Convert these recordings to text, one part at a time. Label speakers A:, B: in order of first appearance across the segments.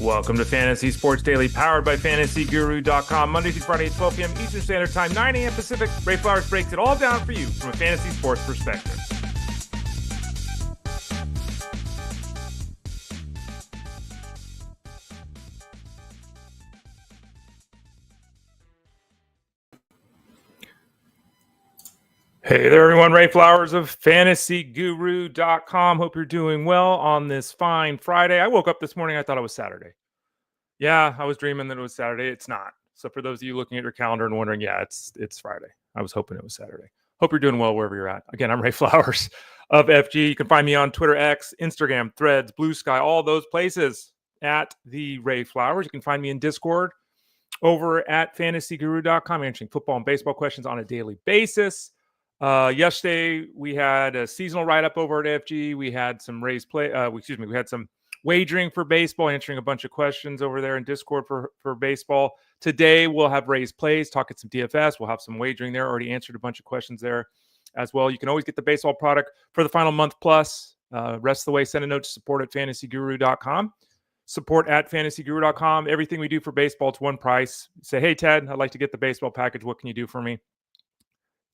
A: Welcome to Fantasy Sports Daily, powered by FantasyGuru.com. Monday through Friday at 12 p.m. Eastern Standard Time, 9 a.m. Pacific. Ray Flowers breaks it all down for you from a fantasy sports perspective. Hey there, everyone. Ray Flowers of FantasyGuru.com. Hope you're doing well on this fine Friday. I woke up this morning, I thought it was Saturday. Yeah, I was dreaming that it was Saturday. It's not. So for those of you looking at your calendar and wondering, yeah, it's Friday. I was hoping it was Saturday. Hope you're doing well wherever you're at. Again, I'm Ray Flowers of FG. You can find me on Twitter, X, Instagram, Threads, Blue Sky, all those places at the Ray Flowers. You can find me in Discord over at FantasyGuru.com, answering football and baseball questions on a daily basis. Yesterday we had a seasonal write-up over at FG. We had some raised play. We had some wagering for baseball, answering a bunch of questions over there in Discord for baseball. Today we'll have raised plays, talking some DFS. We'll have some wagering there. Already answered a bunch of questions there as well. You can always get the baseball product for the final month plus. Rest of the way, send a note to support at FantasyGuru.com. Support at FantasyGuru.com. Everything we do for baseball, it's one price. Say, hey, Ted, I'd like to get the baseball package. What can you do for me?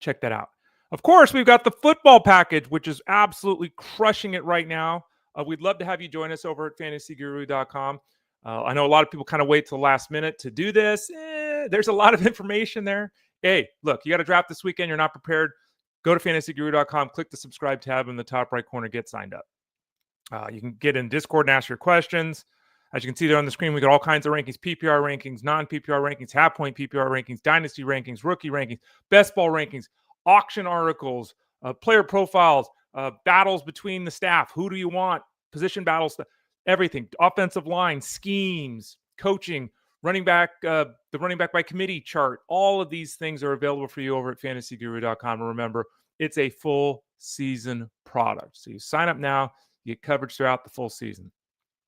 A: Check that out. Of course, we've got the football package, which is absolutely crushing it right now. We'd love to have you join us over at FantasyGuru.com. I know a lot of people kind of wait till the last minute to do this. There's a lot of information there. Hey, look, you got to draft this weekend. You're not prepared. Go to FantasyGuru.com. Click the subscribe tab in the top right corner. Get signed up. You can get in Discord and ask your questions. As you can see there on the screen, we got all kinds of rankings, PPR rankings, non-PPR rankings, half-point PPR rankings, dynasty rankings, rookie rankings, best ball rankings, auction articles, player profiles, battles between the staff. Who do you want? Position battles, everything. Offensive line, schemes, coaching, running back, the running back by committee chart. All of these things are available for you over at FantasyGuru.com. And remember, it's a full season product. So you sign up now, you get coverage throughout the full season.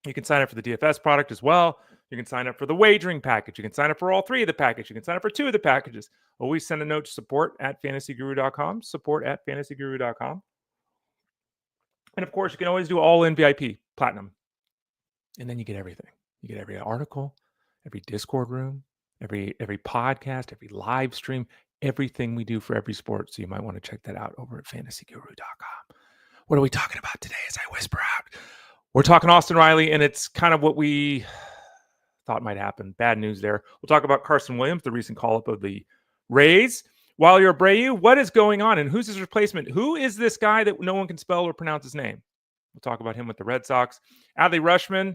A: You can sign up for the DFS product as well. You can sign up for the wagering package. You can sign up for all three of the packages. You can sign up for two of the packages. Always send a note to support at FantasyGuru.com. Support at FantasyGuru.com. And of course, you can always do all in VIP Platinum. And then you get everything. You get every article, every Discord room, every podcast, every live stream, everything we do for every sport. So you might want to check that out over at FantasyGuru.com. What are we talking about today as I whisper out? We're talking Austin Riley, and it's kind of what we thought might happen. Bad news there. We'll talk about Carson Williams, the recent call-up of the Rays. Wilyer Abreu, what is going on, and who's his replacement? Who is this guy that no one can spell or pronounce his name? We'll talk about him with the Red Sox. Adley Rutschman,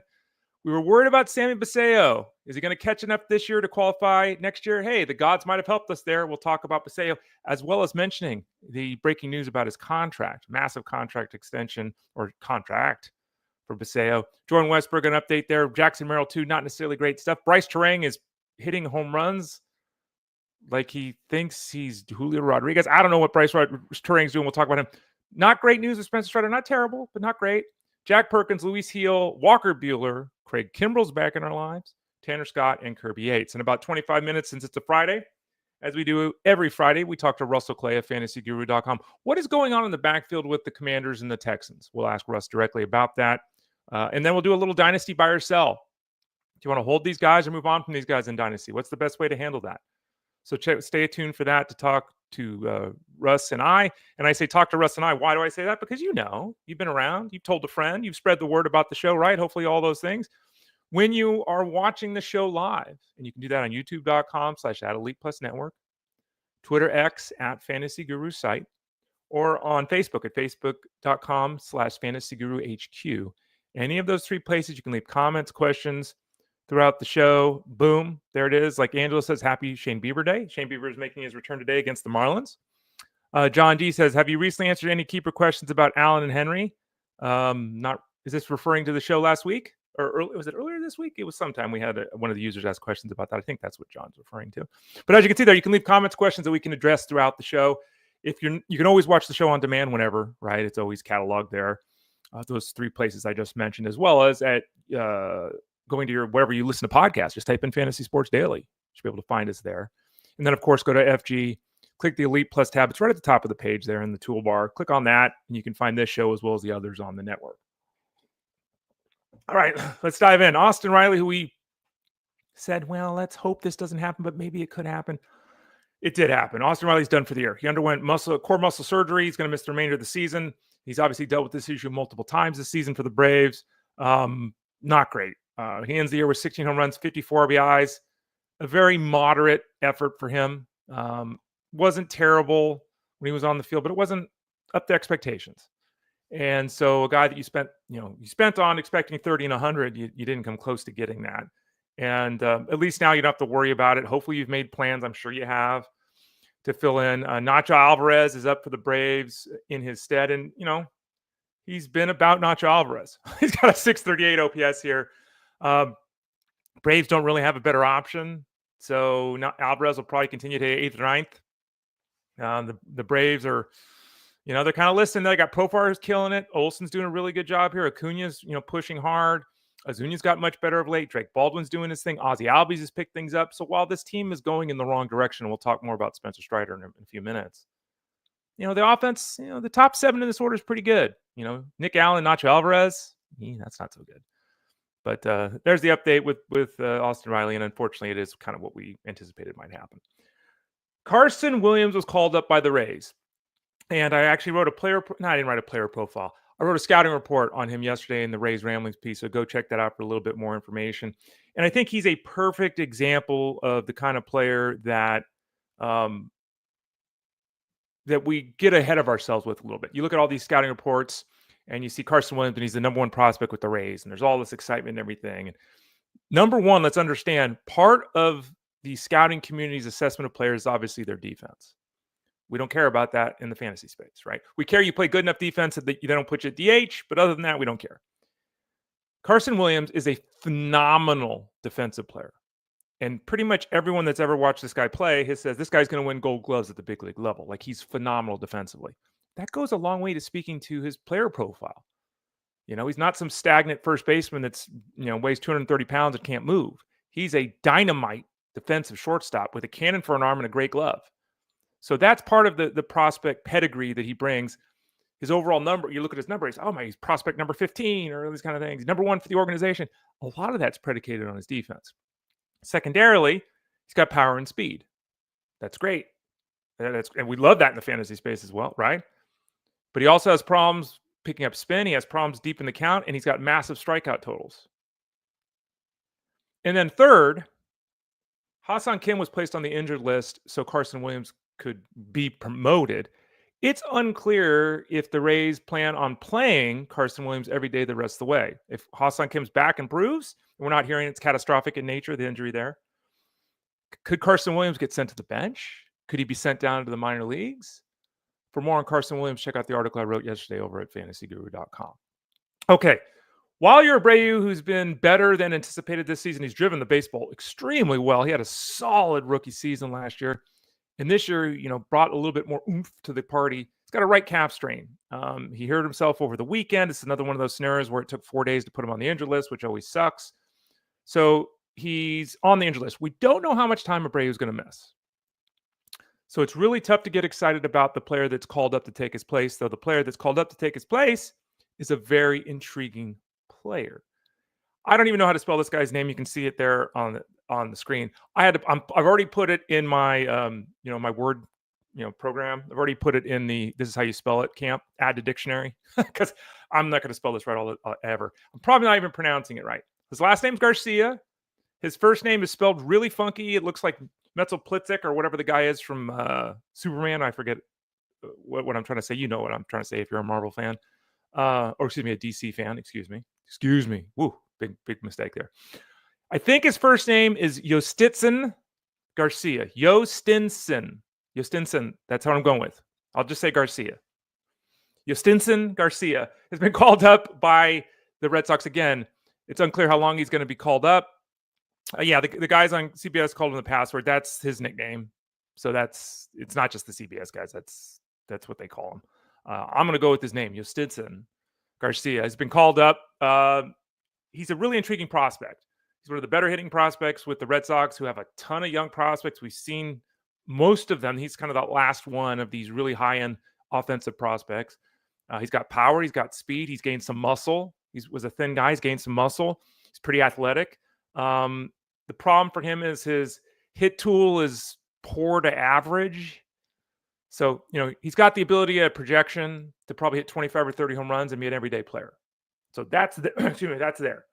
A: we were worried about Sammy Basallo. Is he going to catch enough this year to qualify next year? Hey, the gods might have helped us there. We'll talk about Basallo, as well as mentioning the breaking news about his contract, massive contract extension or contract for Basallo. Jordan Westburg, an update there. Jackson Merrill, too, not necessarily great stuff. Brice Turang is hitting home runs like he thinks he's Julio Rodriguez. I don't know what Brice Turang's doing. We'll talk about him. Not great news with Spencer Strider. Not terrible, but not great. Jack Perkins, Luis Heel, Walker Buehler, Craig Kimbrel's back in our lives, Tanner Scott, and Kirby Yates. In about 25 minutes, since it's a Friday, as we do every Friday, we talk to Russell Clay of FantasyGuru.com. What is going on in the backfield with the Commanders and the Texans? We'll ask Russ directly about that. And then we'll do a little Dynasty buy or sell. Do you want to hold these guys or move on from these guys in Dynasty? What's the best way to handle that? So stay tuned for that to talk to Russ and I. And I say talk to Russ and I. Why do I say that? Because you know, you've been around, you've told a friend, you've spread the word about the show, right? Hopefully all those things. When you are watching the show live, and you can do that on youtube.com/@ElitePlusNetwork, Twitter X @FantasyGuru site, or on Facebook at facebook.com/FantasyGuruHQ. Any of those three places, you can leave comments, questions throughout the show. Boom, there it is. Like Angela says, happy Shane Bieber Day. Shane Bieber is making his return today against the Marlins. John D says, have you recently answered any keeper questions about Allen and Henry? Is this referring to the show last week? Or was it earlier this week? It was sometime we had one of the users ask questions about that. I think that's what John's referring to. But as you can see there, you can leave comments, questions that we can address throughout the show. You can always watch the show on demand whenever, right? It's always cataloged there. Those three places I just mentioned, as well as at going to wherever you listen to podcasts. Just type in Fantasy Sports Daily. You should be able to find us there. And then, of course, go to FG, click the Elite Plus tab. It's right at the top of the page there in the toolbar. Click on that, and you can find this show as well as the others on the network. All right, let's dive in. Austin Riley, who we said, well, let's hope this doesn't happen, but maybe it could happen. It did happen. Austin Riley's done for the year. He underwent core muscle surgery. He's going to miss the remainder of the season. He's obviously dealt with this issue multiple times this season for the Braves. Not great. He ends the year with 16 home runs, 54 RBIs. A very moderate effort for him. Wasn't terrible when he was on the field, but it wasn't up to expectations. And so a guy that you spent on expecting 30 and 100, you didn't come close to getting that. And at least now you don't have to worry about it. Hopefully you've made plans. I'm sure you have to fill in. Nacho Alvarez is up for the Braves in his stead. And, he's been about Nacho Alvarez. He's got a 638 OPS here. Braves don't really have a better option. So Alvarez will probably continue to 8th or 9th. The Braves are, they're kind of listening. They got Profar's killing it. Olson's doing a really good job here. Acuna's, pushing hard. Azuna's got much better of late. Drake Baldwin's doing his thing. Ozzy Albies has picked things up. So while this team is going in the wrong direction, we'll talk more about Spencer Strider in a few minutes. The offense, the top 7 in this order is pretty good. Nick Allen, Nacho Alvarez, that's not so good. But there's the update with Austin Riley, and unfortunately, it is kind of what we anticipated might happen. Carson Williams was called up by the Rays, and I actually wrote I didn't write a player profile. I wrote a scouting report on him yesterday in the Rays Ramblings piece, so go check that out for a little bit more information. And I think he's a perfect example of the kind of player that that we get ahead of ourselves with a little bit. You look at all these scouting reports, and you see Carson Williams, and he's the number 1 prospect with the Rays, and there's all this excitement and everything. And number one, let's understand, part of the scouting community's assessment of players is obviously their defense. We don't care about that in the fantasy space, right? We care you play good enough defense that they don't put you at DH, but other than that, we don't care. Carson Williams is a phenomenal defensive player. And pretty much everyone that's ever watched this guy play has said this guy's going to win Gold Gloves at the big league level. Like, he's phenomenal defensively. That goes a long way to speaking to his player profile. He's not some stagnant first baseman that's, weighs 230 pounds and can't move. He's a dynamite defensive shortstop with a cannon for an arm and a great glove. So that's part of the prospect pedigree that he brings. His overall number, you look at his number, he's prospect number 15 or these kind of things. Number 1 for the organization. A lot of that's predicated on his defense. Secondarily, he's got power and speed. That's great. And we love that in the fantasy space as well, right? But he also has problems picking up spin. He has problems deep in the count, and he's got massive strikeout totals. And then third, Ha-Seong Kim was placed on the injured list so Carson Williams could be promoted. It's unclear if the Rays plan on playing Carson Williams every day the rest of the way. If Ha-Seong Kim's back improves, and we're not hearing it's catastrophic in nature, the injury there, could Carson Williams get sent to the bench? Could he be sent down to the minor leagues? For more on Carson Williams, check out the article I wrote yesterday over at fantasyguru.com. Okay. Wilyer Abreu, who's been better than anticipated this season, he's driven the baseball extremely well. He had a solid rookie season last year. And this year, brought a little bit more oomph to the party. He's got a right calf strain. He hurt himself over the weekend. It's another one of those scenarios where it took 4 days to put him on the injured list, which always sucks. So he's on the injured list. We don't know how much time Abreu is going to miss. So it's really tough to get excited about the player that's called up to take his place, though the player that's called up to take his place is a very intriguing player. I don't even know how to spell this guy's name. You can see it there on the screen. I've already put it in my my Word program. I've already put it in the this is how you spell it camp. Add to dictionary because I'm not going to spell this right ever. I'm probably not even pronouncing it right. His last name's Garcia. His first name is spelled really funky. It looks like Metzelplitzik or whatever the guy is from Superman. I forget what I'm trying to say. You know what I'm trying to say if you're a Marvel fan. Or excuse me, a DC fan. Excuse me. Woo, big mistake there. I think his first name is Jhostynxon Garcia. Jhostynxon. That's how I'm going with. I'll just say Garcia. Jhostynxon Garcia has been called up by the Red Sox again. It's unclear how long he's going to be called up. The guys on CBS called him the password. That's his nickname. So it's not just the CBS guys. That's what they call him. I'm going to go with his name, Jhostynxon Garcia. Has been called up. He's a really intriguing prospect. He's one of the better hitting prospects with the Red Sox, who have a ton of young prospects. We've seen most of them. He's kind of the last one of these really high-end offensive prospects. He's got power. He's got speed. He's gained some muscle. He was a thin guy. He's gained some muscle. He's pretty athletic. The problem for him is his hit tool is poor to average. So, he's got the ability at projection to probably hit 25 or 30 home runs and be an everyday player. So that's that's there.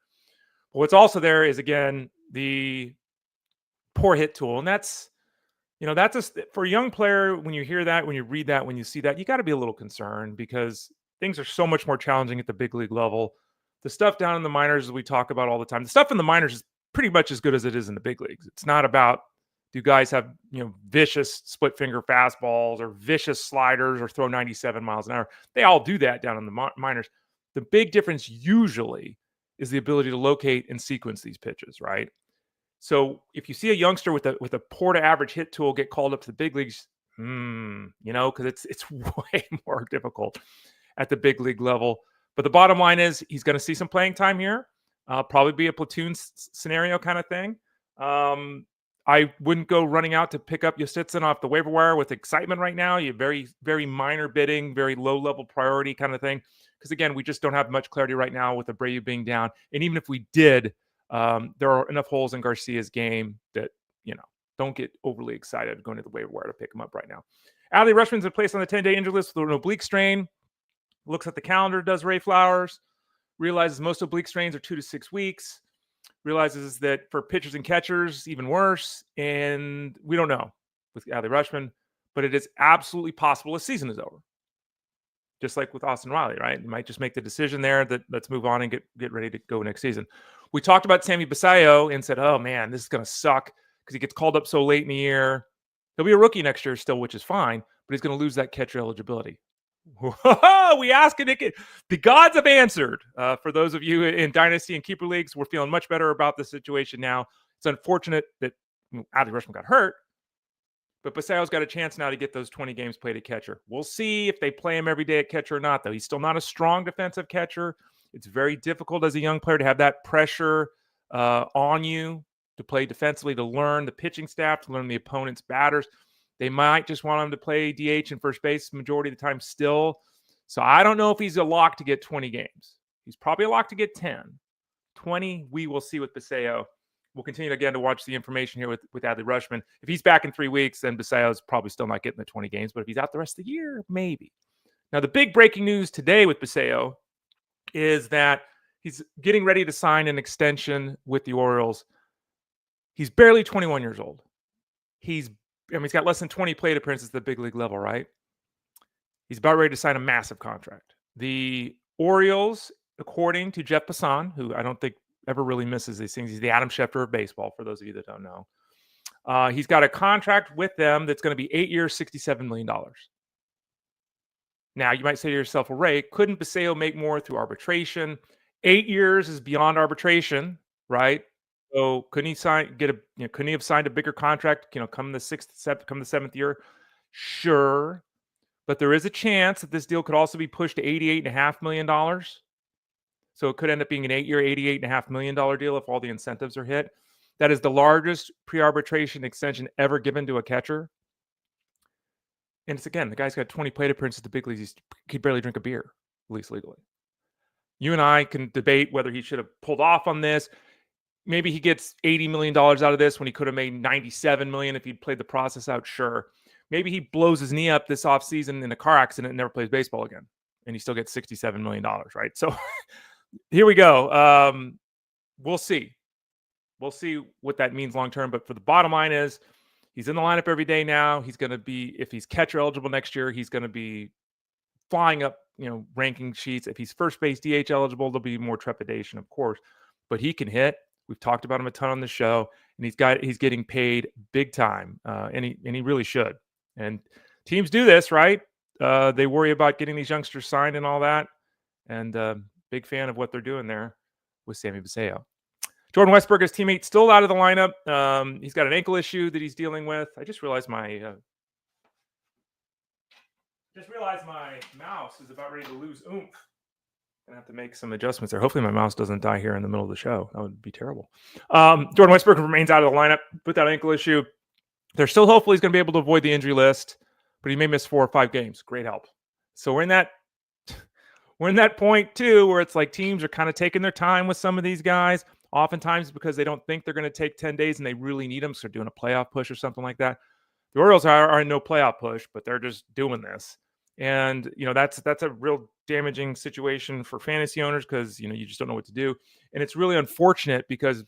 A: But what's also there is, again, the poor hit tool. And that's for a young player, when you hear that, when you read that, when you see that, you got to be a little concerned because things are so much more challenging at the big league level. The stuff down in the minors, as we talk about all the time, the stuff in the minors is pretty much as good as it is in the big leagues. It's not about, do guys have, vicious split finger fastballs or vicious sliders or throw 97 miles an hour. They all do that down in the minors. The big difference usually is the ability to locate and sequence these pitches, right? So if you see a youngster with a poor to average hit tool get called up to the big leagues, because it's way more difficult at the big league level. But the bottom line is he's going to see some playing time here. Probably be a platoon scenario kind of thing. I wouldn't go running out to pick up Jhostynxon off the waiver wire with excitement right now. You very, very minor bidding, very low level priority kind of thing. Because again, we just don't have much clarity right now with Abreu being down. And even if we did, there are enough holes in Garcia's game that, don't get overly excited going to the waiver wire to pick him up right now. Adley Rutschman's in place on the 10-day injury list with an oblique strain. Looks at the calendar, does Ray Flowers, realizes most oblique strains are 2 to 6 weeks, realizes that for pitchers and catchers, even worse. And we don't know with Adley Rutschman, but it is absolutely possible the season is over. Just like with Austin Riley, right? You might just make the decision there that let's move on and get ready to go next season. We talked about Sammy Basallo and said, oh man, this is going to suck because he gets called up so late in the year. He'll be a rookie next year still, which is fine, but he's going to lose that catcher eligibility. We asked it. The gods have answered. For those of you in Dynasty and Keeper Leagues, we're feeling much better about the situation now. It's unfortunate that Adley Rutschman got hurt, but Basallo's got a chance now to get those 20 games played at catcher. We'll see if they play him every day at catcher or not, though. He's still not a strong defensive catcher. It's very difficult as a young player to have that pressure on you to play defensively, to learn the pitching staff, to learn the opponent's batters. They might just want him to play DH and first base majority of the time still. So I don't know if he's a lock to get 20 games. He's probably a lock to get 10. 20, we will see with Basallo. We'll continue again to watch the information here with Adley Rutschman. If he's back in 3 weeks, then Basallo's probably still not getting the 20 games. But if he's out the rest of the year, maybe. Now, the big breaking news today with Basallo is that he's getting ready to sign an extension with the Orioles. He's barely 21 years old. He's got less than 20 plate appearances at the big league level, right? He's about ready to sign a massive contract. The Orioles, according to Jeff Passan, who I don't think ever really misses these things, he's the Adam Schefter of baseball, for those of you that don't know. He's got a contract with them that's going to be 8 years, $67 million. Now, you might say to yourself, well, Ray, couldn't Basallo make more through arbitration? 8 years is beyond arbitration, right? So couldn't he have signed a bigger contract, come the seventh year? Sure. But there is a chance that this deal could also be pushed to $88.5 million. So it could end up being an 8-year, $88.5 million deal if all the incentives are hit. That is the largest pre-arbitration extension ever given to a catcher. And it's, again, the guy's got 20 plate appearances at the big leagues. He could barely drink a beer, at least legally. You and I can debate whether he should have pulled off on this. Maybe he gets $80 million out of this when he could have made $97 million if he'd played the process out. Sure. Maybe he blows his knee up this offseason in a car accident and never plays baseball again. And he still gets $67 million, right? So here we go. We'll see. We'll see what that means long term. But for the bottom line is he's in the lineup every day now. He's going to be, if he's catcher eligible next year, he's going to be flying up, ranking sheets. If he's first base DH eligible, there'll be more trepidation, of course. But he can hit. We've talked about him a ton on the show, and he's getting paid big time, and he really should. And teams do this, right? They worry about getting these youngsters signed and all that. And big fan of what they're doing there with Sammy Basallo. Jordan Westburg, his teammate, still out of the lineup. He's got an ankle issue that he's dealing with. I just realized my mouse is about ready to lose oomph. I have to make some adjustments there. Hopefully my mouse doesn't die here in the middle of the show. That would be terrible. Jordan Westburg remains out of the lineup with that ankle issue. They're still hopeful he's going to be able to avoid the injury list, but he may miss 4 or 5 games. Great help. So we're in that we're in that point too where it's like teams are kind of taking their time with some of these guys, oftentimes because they don't think they're going to take 10 days and they really need them. So they're doing a playoff push or something like that. The Orioles are in no playoff push, but they're just doing this. And, that's a real damaging situation for fantasy owners because, you just don't know what to do. And it's really unfortunate because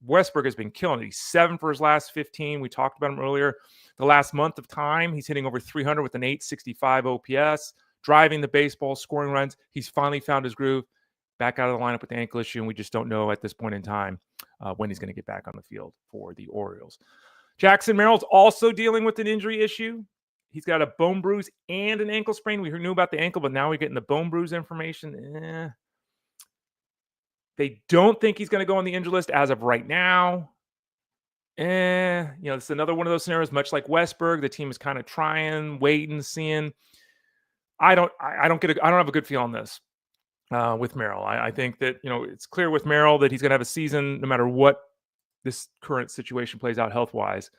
A: Westburg has been killing it. He's 7 for his last 15. We talked about him earlier. The last month of time, he's hitting over 300 with an 865 OPS, driving the baseball, scoring runs. He's finally found his groove, back out of the lineup with the ankle issue, and we just don't know at this point in time when he's going to get back on the field for the Orioles. Jackson Merrill's also dealing with an injury issue. He's got a bone bruise and an ankle sprain. We knew about the ankle, but now we're getting the bone bruise information. They don't think he's going to go on the injury list as of right now. It's another one of those scenarios, much like Westburg. The team is kind of trying, waiting, seeing. I don't have a good feel on this with Merrill. I think that, it's clear with Merrill that he's going to have a season no matter what this current situation plays out health-wise.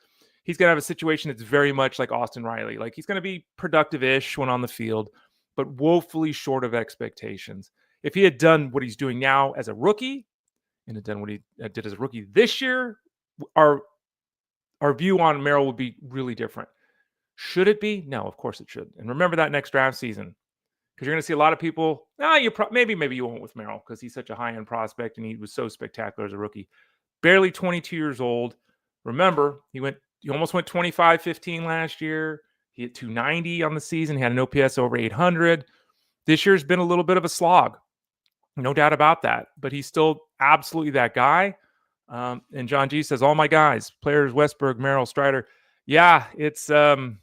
A: He's going to have a situation that's very much like Austin Riley. Like, he's going to be productive-ish when on the field, but woefully short of expectations. If he had done what he's doing now as a rookie and had done what he did as a rookie this year, our view on Merrill would be really different. Should it be? No, of course it should. And remember that next draft season, because you're going to see a lot of people, maybe you won't with Merrill because he's such a high-end prospect and he was so spectacular as a rookie. Barely 22 years old. Remember, he almost went 25-15 last year. He hit 290 on the season. He had an OPS over 800. This year's been a little bit of a slog. No doubt about that. But he's still absolutely that guy. And John G says, all my guys, players, Westburg, Merrill, Strider. Yeah, it's that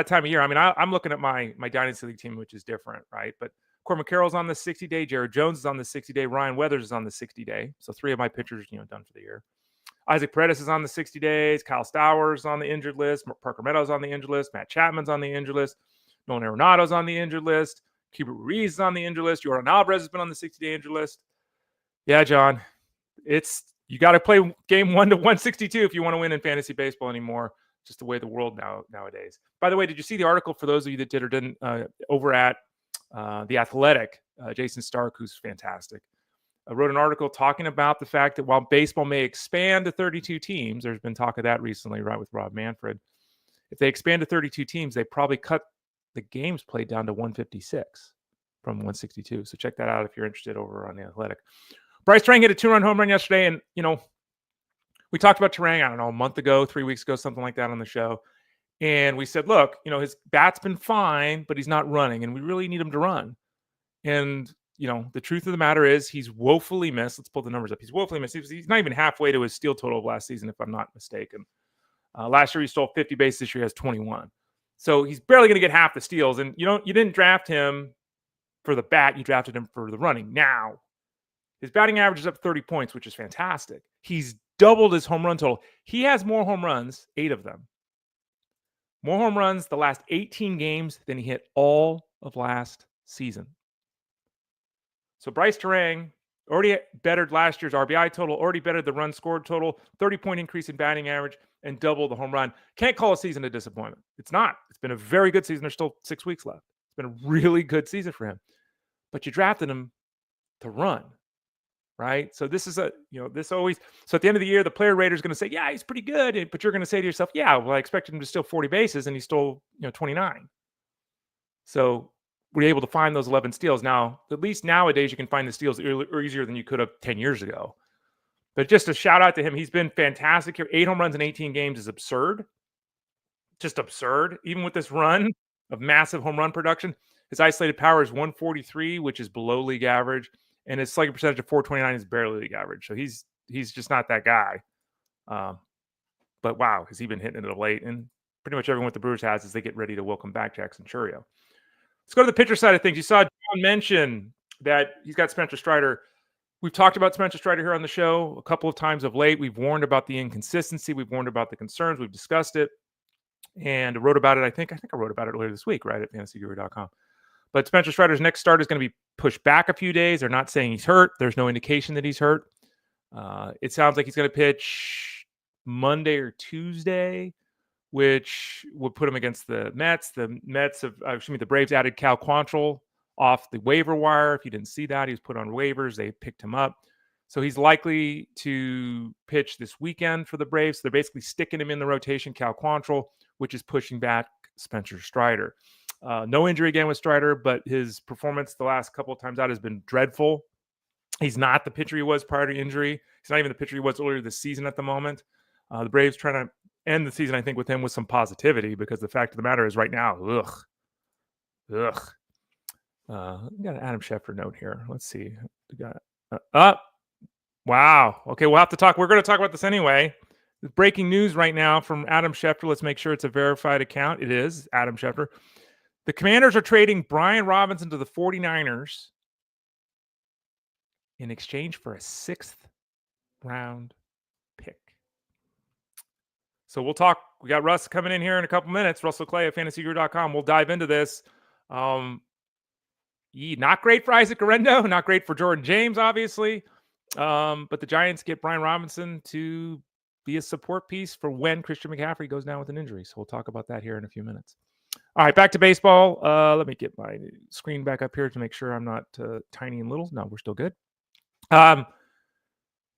A: time of year. I mean, I'm looking at my Dynasty League team, which is different, right? But Corbin Carroll's on the 60-day. Jared Jones is on the 60-day. Ryan Weathers is on the 60-day. So 3 of my pitchers, done for the year. Isaac Paredes is on the 60 days. Kyle Stowers on the injured list. Parker Meadows on the injured list. Matt Chapman's on the injured list. Nolan Arenado's on the injured list. Keibert Ruiz is on the injured list. Jordan Alvarez has been on the 60-day injured list. Yeah, John, you got to play game 1 to 162 if you want to win in fantasy baseball anymore. Just the way the world nowadays. By the way, did you see the article, for those of you that did or didn't, over at The Athletic? Jason Stark, who's fantastic, wrote an article talking about the fact that while baseball may expand to 32 teams, there's been talk of that recently, right, with Rob Manfred. If they expand to 32 teams, they probably cut the games played down to 156 from 162. So check that out if you're interested over on The Athletic. Brice Turang hit a 2-run home run yesterday, and, we talked about Turang, a month ago, 3 weeks ago, something like that on the show. And we said, look, his bat's been fine, but he's not running, and we really need him to run. And, the truth of the matter is he's woefully missed. Let's pull the numbers up. He's woefully missed. He's not even halfway to his steal total of last season, if I'm not mistaken. Last year he stole 50 bases. This year he has 21. So he's barely going to get half the steals. And you didn't draft him for the bat. You drafted him for the running. Now, his batting average is up 30 points, which is fantastic. He's doubled his home run total. He has more home runs, 8 of them. More home runs the last 18 games than he hit all of last season. So Brice Turang already bettered last year's RBI total, already bettered the run scored total, 30-point increase in batting average, and double the home run. Can't call a season a disappointment. It's not. It's been a very good season. There's still 6 weeks left. It's been a really good season for him. But you drafted him to run, right? So this is so at the end of the year, the player rater is going to say, yeah, he's pretty good. But you're going to say to yourself, yeah, well, I expected him to steal 40 bases, and he stole 29. So we're able to find those 11 steals. Now, at least nowadays, you can find the steals easier than you could have 10 years ago. But just a shout out to him. He's been fantastic here. 8 home runs in 18 games is absurd. Just absurd. Even with this run of massive home run production, his isolated power is 143, which is below league average. And his slugging percentage of 429 is barely league average. So he's just not that guy. But wow, has he been hitting it of late? And pretty much everyone with the Brewers has as they get ready to welcome back Jackson Churio. Let's go to the pitcher side of things. You saw John mention that he's got Spencer Strider. We've talked about Spencer Strider here on the show a couple of times of late. We've warned about the inconsistency. We've warned about the concerns. We've discussed it and wrote about it. I think I wrote about it earlier this week, right, at fantasyguru.com. But Spencer Strider's next start is going to be pushed back a few days. They're not saying he's hurt. There's no indication that he's hurt. It sounds like he's going to pitch Monday or Tuesday, which would put him against the Mets. The Braves added Cal Quantrill off the waiver wire. If you didn't see that, he was put on waivers. They picked him up. So he's likely to pitch this weekend for the Braves. They're basically sticking him in the rotation, Cal Quantrill, which is pushing back Spencer Strider. No injury again with Strider, but his performance the last couple of times out has been dreadful. He's not the pitcher he was prior to injury. He's not even the pitcher he was earlier this season at the moment. The Braves trying to end the season, I think, with him with some positivity, because the fact of the matter is right now, we got an Adam Schefter note here. Let's see. We got wow. Okay, we'll have to talk. We're going to talk about this anyway. Breaking news right now from Adam Schefter. Let's make sure it's a verified account. It is Adam Schefter. The Commanders are trading Brian Robinson to the 49ers in exchange for a 6th round pick. So we'll talk. We got Russ coming in here in a couple minutes. Russell Clay at fantasyguru.com. We'll dive into this. Not great for Isaac Arendo. Not great for Jordan James, obviously. But the Giants get Brian Robinson to be a support piece for when Christian McCaffrey goes down with an injury. So we'll talk about that here in a few minutes. All right, back to baseball. Let me get my screen back up here to make sure I'm not tiny and little. No, we're still good.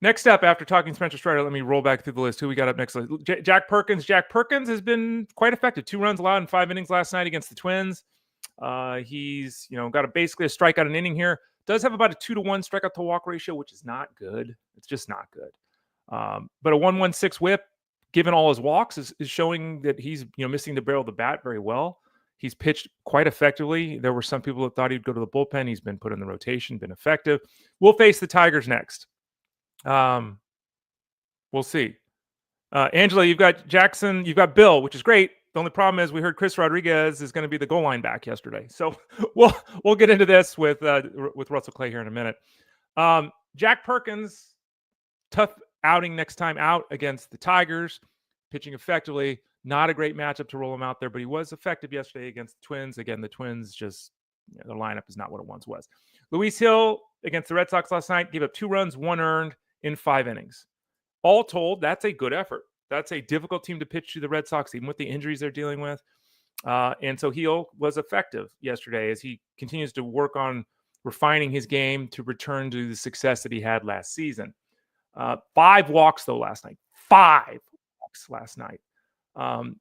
A: Next up, after talking Spencer Strider, let me roll back through the list. Who we got up next? Jack Perkins. Jack Perkins has been quite effective. 2 runs allowed in 5 innings last night against the Twins. He's got basically a strikeout an inning here. Does have about a 2-to-1 strikeout to walk ratio, which is not good. It's just not good. But a 1.16 whip, given all his walks, is showing that he's missing the barrel of the bat very well. He's pitched quite effectively. There were some people that thought he'd go to the bullpen. He's been put in the rotation, been effective. We'll face the Tigers next. We'll see. Angela, you've got Jackson, you've got Bill, which is great. The only problem is we heard Chris Rodriguez is going to be the goal line back yesterday. So we'll get into this with Russell Clay here in a minute. Jack Perkins, tough outing next time out against the Tigers, pitching effectively. Not a great matchup to roll him out there, but he was effective yesterday against the Twins. Again, the Twins just, their lineup is not what it once was. Luis Hill against the Red Sox last night gave up 2 runs, 1 earned in 5 innings. All told, that's a good effort. That's a difficult team to pitch to the Red Sox, even with the injuries they're dealing with. And so Hill was effective yesterday as he continues to work on refining his game to return to the success that he had last season. 5 walks, though, last night. 5 walks last night.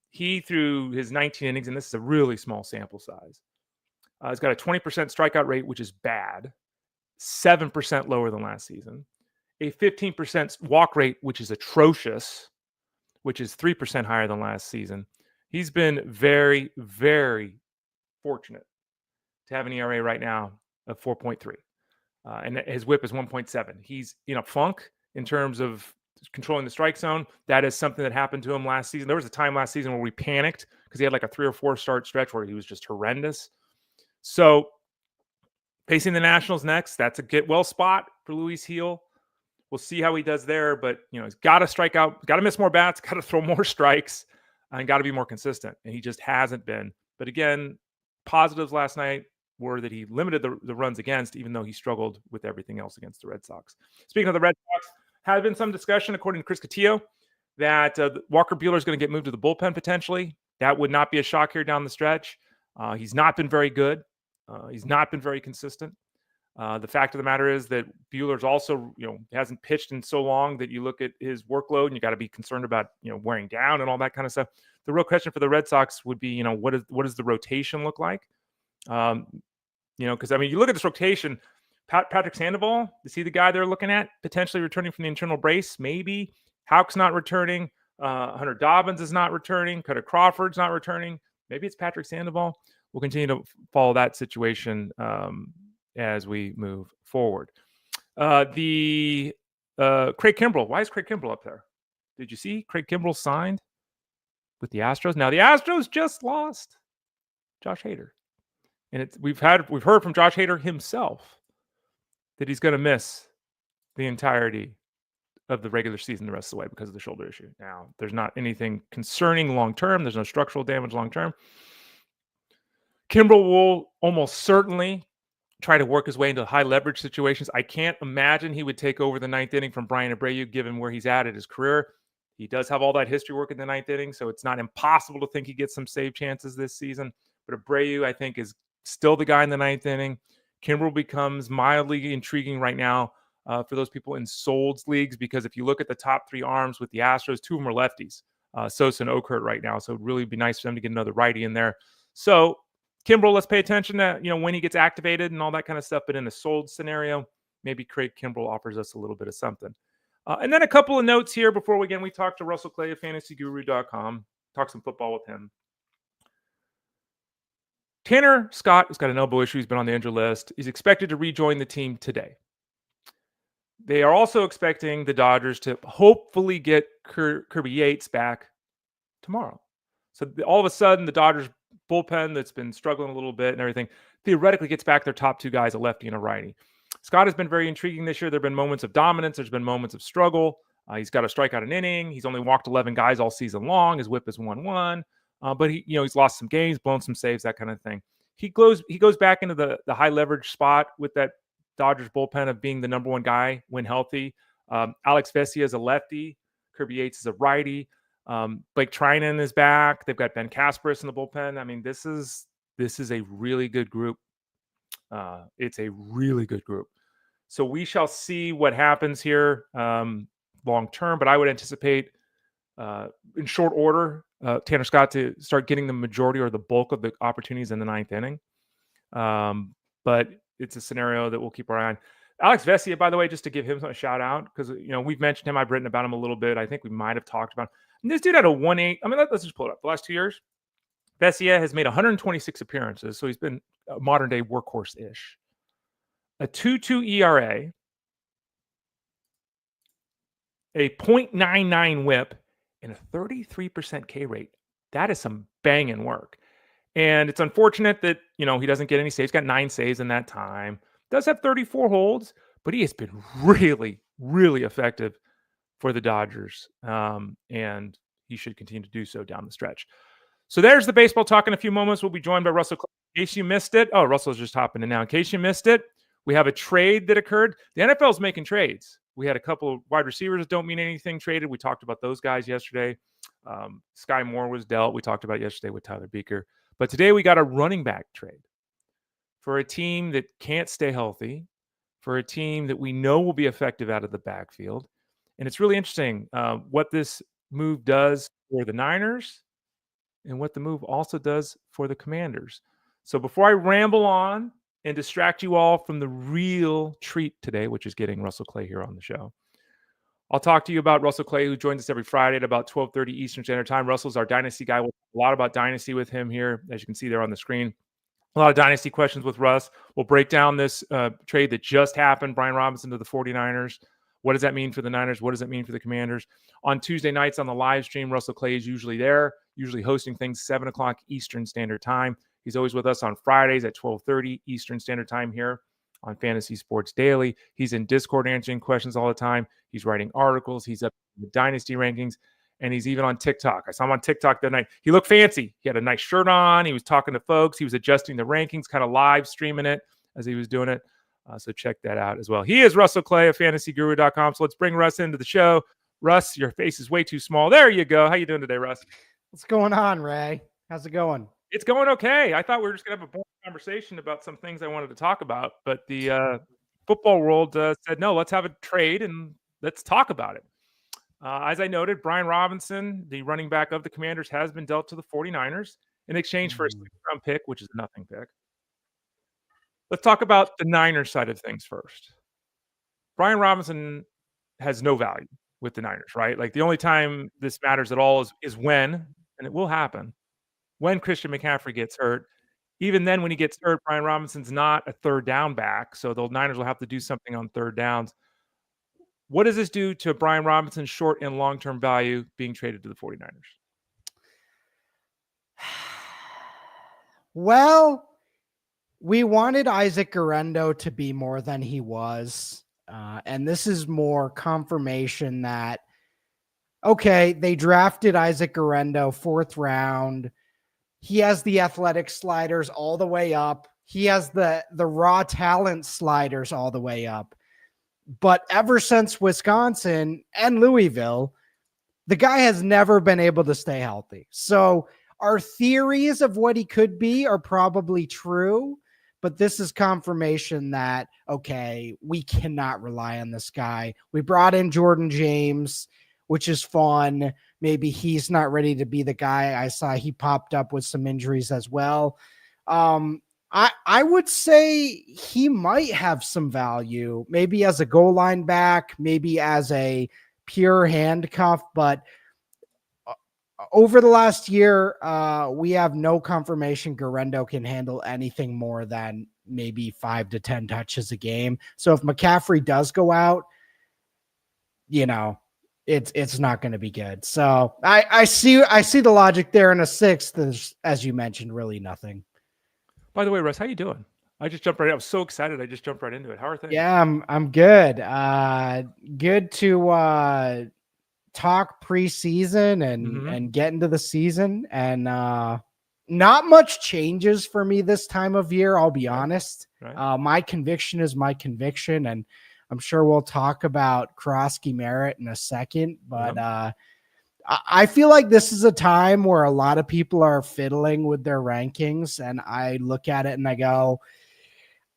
A: He, through his 19 innings, and this is a really small sample size, he's got a 20% strikeout rate, which is bad, 7% lower than last season, a 15% walk rate, which is atrocious, which is 3% higher than last season. He's been very, very fortunate to have an ERA right now of 4.3. And his whip is 1.7. He's in a funk in terms of controlling the strike zone. That is something that happened to him last season. There was a time last season where we panicked because he had like a 3 or 4 start stretch where he was just horrendous. So facing the Nationals next, that's a get well spot for Luis Hill. We'll see how he does there, but he's got to strike out, got to miss more bats, got to throw more strikes, and got to be more consistent. And he just hasn't been. But again, positives last night were that he limited the runs against, even though he struggled with everything else against the Red Sox. Speaking of the Red Sox, has been some discussion, according to Chris Cotillo, that Walker Buehler is going to get moved to the bullpen potentially. That would not be a shock here down the stretch. He's not been very good. He's not been very consistent. The fact of the matter is that Buehler's also, hasn't pitched in so long that you look at his workload and you got to be concerned about, wearing down and all that kind of stuff. The real question for the Red Sox would be, what does the rotation look like? Because you look at this rotation. Patrick Sandoval, is he the guy they're looking at potentially returning from the internal brace? Maybe. Houck's not returning. Hunter Dobbins is not returning. Cutter Crawford's not returning. Maybe it's Patrick Sandoval. We'll continue to follow that situation as we move forward. Craig Kimbrel. Why is Craig Kimbrel up there? Did you see Craig Kimbrel signed with the Astros? Now the Astros just lost Josh Hader, and we've heard from Josh Hader himself that he's going to miss the entirety of the regular season the rest of the way because of the shoulder issue. Now, there's not anything concerning long-term. There's no structural damage long-term. Kimbrel will almost certainly try to work his way into high leverage situations. I can't imagine he would take over the 9th inning from Brian Abreu, given where he's at his career. He does have all that history work in the 9th inning, so it's not impossible to think he gets some save chances this season. But Abreu, I think, is still the guy in the ninth inning. Kimbrel becomes mildly intriguing right now for those people in Solds leagues, because if you look at the top 3 arms with the Astros, 2 of them are lefties, Sosa and Okert right now. So it'd really be nice for them to get another righty in there. So Kimbrel, let's pay attention to, when he gets activated and all that kind of stuff. But in a Solds scenario, maybe Craig Kimbrel offers us a little bit of something. And then a couple of notes here before we talk to Russell Clay of FantasyGuru.com, talk some football with him. Tanner Scott has got an elbow issue. He's been on the injured list. He's expected to rejoin the team today. They are also expecting the Dodgers to hopefully get Kirby Yates back tomorrow. So all of a sudden, the Dodgers bullpen that's been struggling a little bit and everything theoretically gets back their top 2 guys, a lefty and a righty. Scott has been very intriguing this year. There have been moments of dominance. There's been moments of struggle. He's got a strikeout an inning. He's only walked 11 guys all season long. His whip is 1-1. But he's lost some games, blown some saves, that kind of thing. He goes back into the high leverage spot with that Dodgers bullpen of being the number 1 guy when healthy. Alex Vesia is a lefty. Kirby Yates is a righty. Blake Trinan is back. They've got Ben Kasparis in the bullpen. I mean, this is a really good group. It's a really good group. So we shall see what happens here long term. But I would anticipate in short order, Tanner Scott to start getting the majority or the bulk of the opportunities in the 9th inning. But it's a scenario that we'll keep our eye on. Alex Vesia, by the way, just to give him a shout out, because we've mentioned him. I've written about him a little bit. I think we might have talked about him. And this dude had a 1.8. I mean, let's just pull it up. The last 2 years, Vesia has made 126 appearances, so he's been a modern day workhorse-ish. A 2.2 ERA, a .99 WHIP, and a 33% K rate. That is some banging work. And it's unfortunate that, he doesn't get any saves. He's got 9 saves in that time. Does have 34 holds, but he has been really, really effective for the Dodgers. And he should continue to do so down the stretch. So there's the baseball talk. In a few moments, we'll be joined by Russell Clay. In case you missed it. Oh, Russell's just hopping in now. In case you missed it, we have a trade that occurred. The NFL is making trades. We had a couple of wide receivers that don't mean anything traded. We talked about those guys yesterday. Sky Moore was dealt. We talked about it yesterday with Tyler Beaker. But today we got a running back trade for a team that can't stay healthy, for a team that we know will be effective out of the backfield. And it's really interesting what this move does for the Niners and what the move also does for the Commanders. So before I ramble on and distract you all from the real treat today, which is getting Russell Clay here on the show, I'll talk to you about Russell Clay, who joins us every Friday at about 12:30 Eastern Standard Time. Russell's our Dynasty guy. We'll talk a lot about Dynasty with him here, as you can see there on the screen. A lot of Dynasty questions with Russ. We'll break down this trade that just happened, Brian Robinson to the 49ers. What does that mean for the Niners? What does it mean for the Commanders? On Tuesday nights on the live stream, Russell Clay is usually there, usually hosting things 7 o'clock Eastern Standard Time. He's always with us on Fridays at 12:30 Eastern Standard Time here on Fantasy Sports Daily. He's in Discord answering questions all the time. He's writing articles. He's up in the Dynasty rankings, and he's even on TikTok. I saw him on TikTok that night. He looked fancy. He had a nice shirt on. He was talking to folks. He was adjusting the rankings, kind of live streaming it as he was doing it. So check that out as well. He is Russell Clay of FantasyGuru.com. So let's bring Russ into the show. Russ, your face is way too small. There you go. How you doing today, Russ?
B: What's going on, Ray? How's it going?
A: It's going okay. I thought we were just going to have a boring conversation about some things I wanted to talk about, but the football world said, no, let's have a trade and let's talk about it. As I noted, Brian Robinson, the running back of the Commanders, has been dealt to the 49ers in exchange for a 6th-round pick, which is a nothing pick. Let's talk about the Niners side of things first. Brian Robinson has no value with the Niners, right? Like, the only time this matters at all is when, and it will happen, when Christian McCaffrey gets hurt. Even then, when he gets hurt, Brian Robinson's not a third down back, so the Niners will have to do something on third downs. What does this do to Brian Robinson's short and long-term value being traded to the 49ers?
B: Well, we wanted Isaac Guerendo to be more than he was. And this is more confirmation that, okay, they drafted Isaac Guerendo 4th round. He has the athletic sliders all the way up. He has the raw talent sliders all the way up. But ever since Wisconsin and Louisville, the guy has never been able to stay healthy. So our theories of what he could be are probably true, but this is confirmation that, okay, we cannot rely on this guy. We brought in Jordan James, which is fun. Maybe he's not ready to be the guy. I saw he popped up with some injuries as well. I would say he might have some value, maybe as a goal line back, maybe as a pure handcuff, but over the last year, we have no confirmation Garendo can handle anything more than maybe 5 to 10 touches a game. So if McCaffrey does go out, it's not going to be good. So I see the logic there. In a 6th, as you mentioned, really nothing.
A: By the way, Russ, how you doing? I just jumped right. I was so excited. I just jumped right into it. How are things?
B: Yeah, I'm good. Good to talk preseason and get into the season. And not much changes for me this time of year. I'll be honest. Right. My conviction is my conviction, and I'm sure we'll talk about Krosky Merritt in a second. But I feel like this is a time where a lot of people are fiddling with their rankings, and I look at it and I go,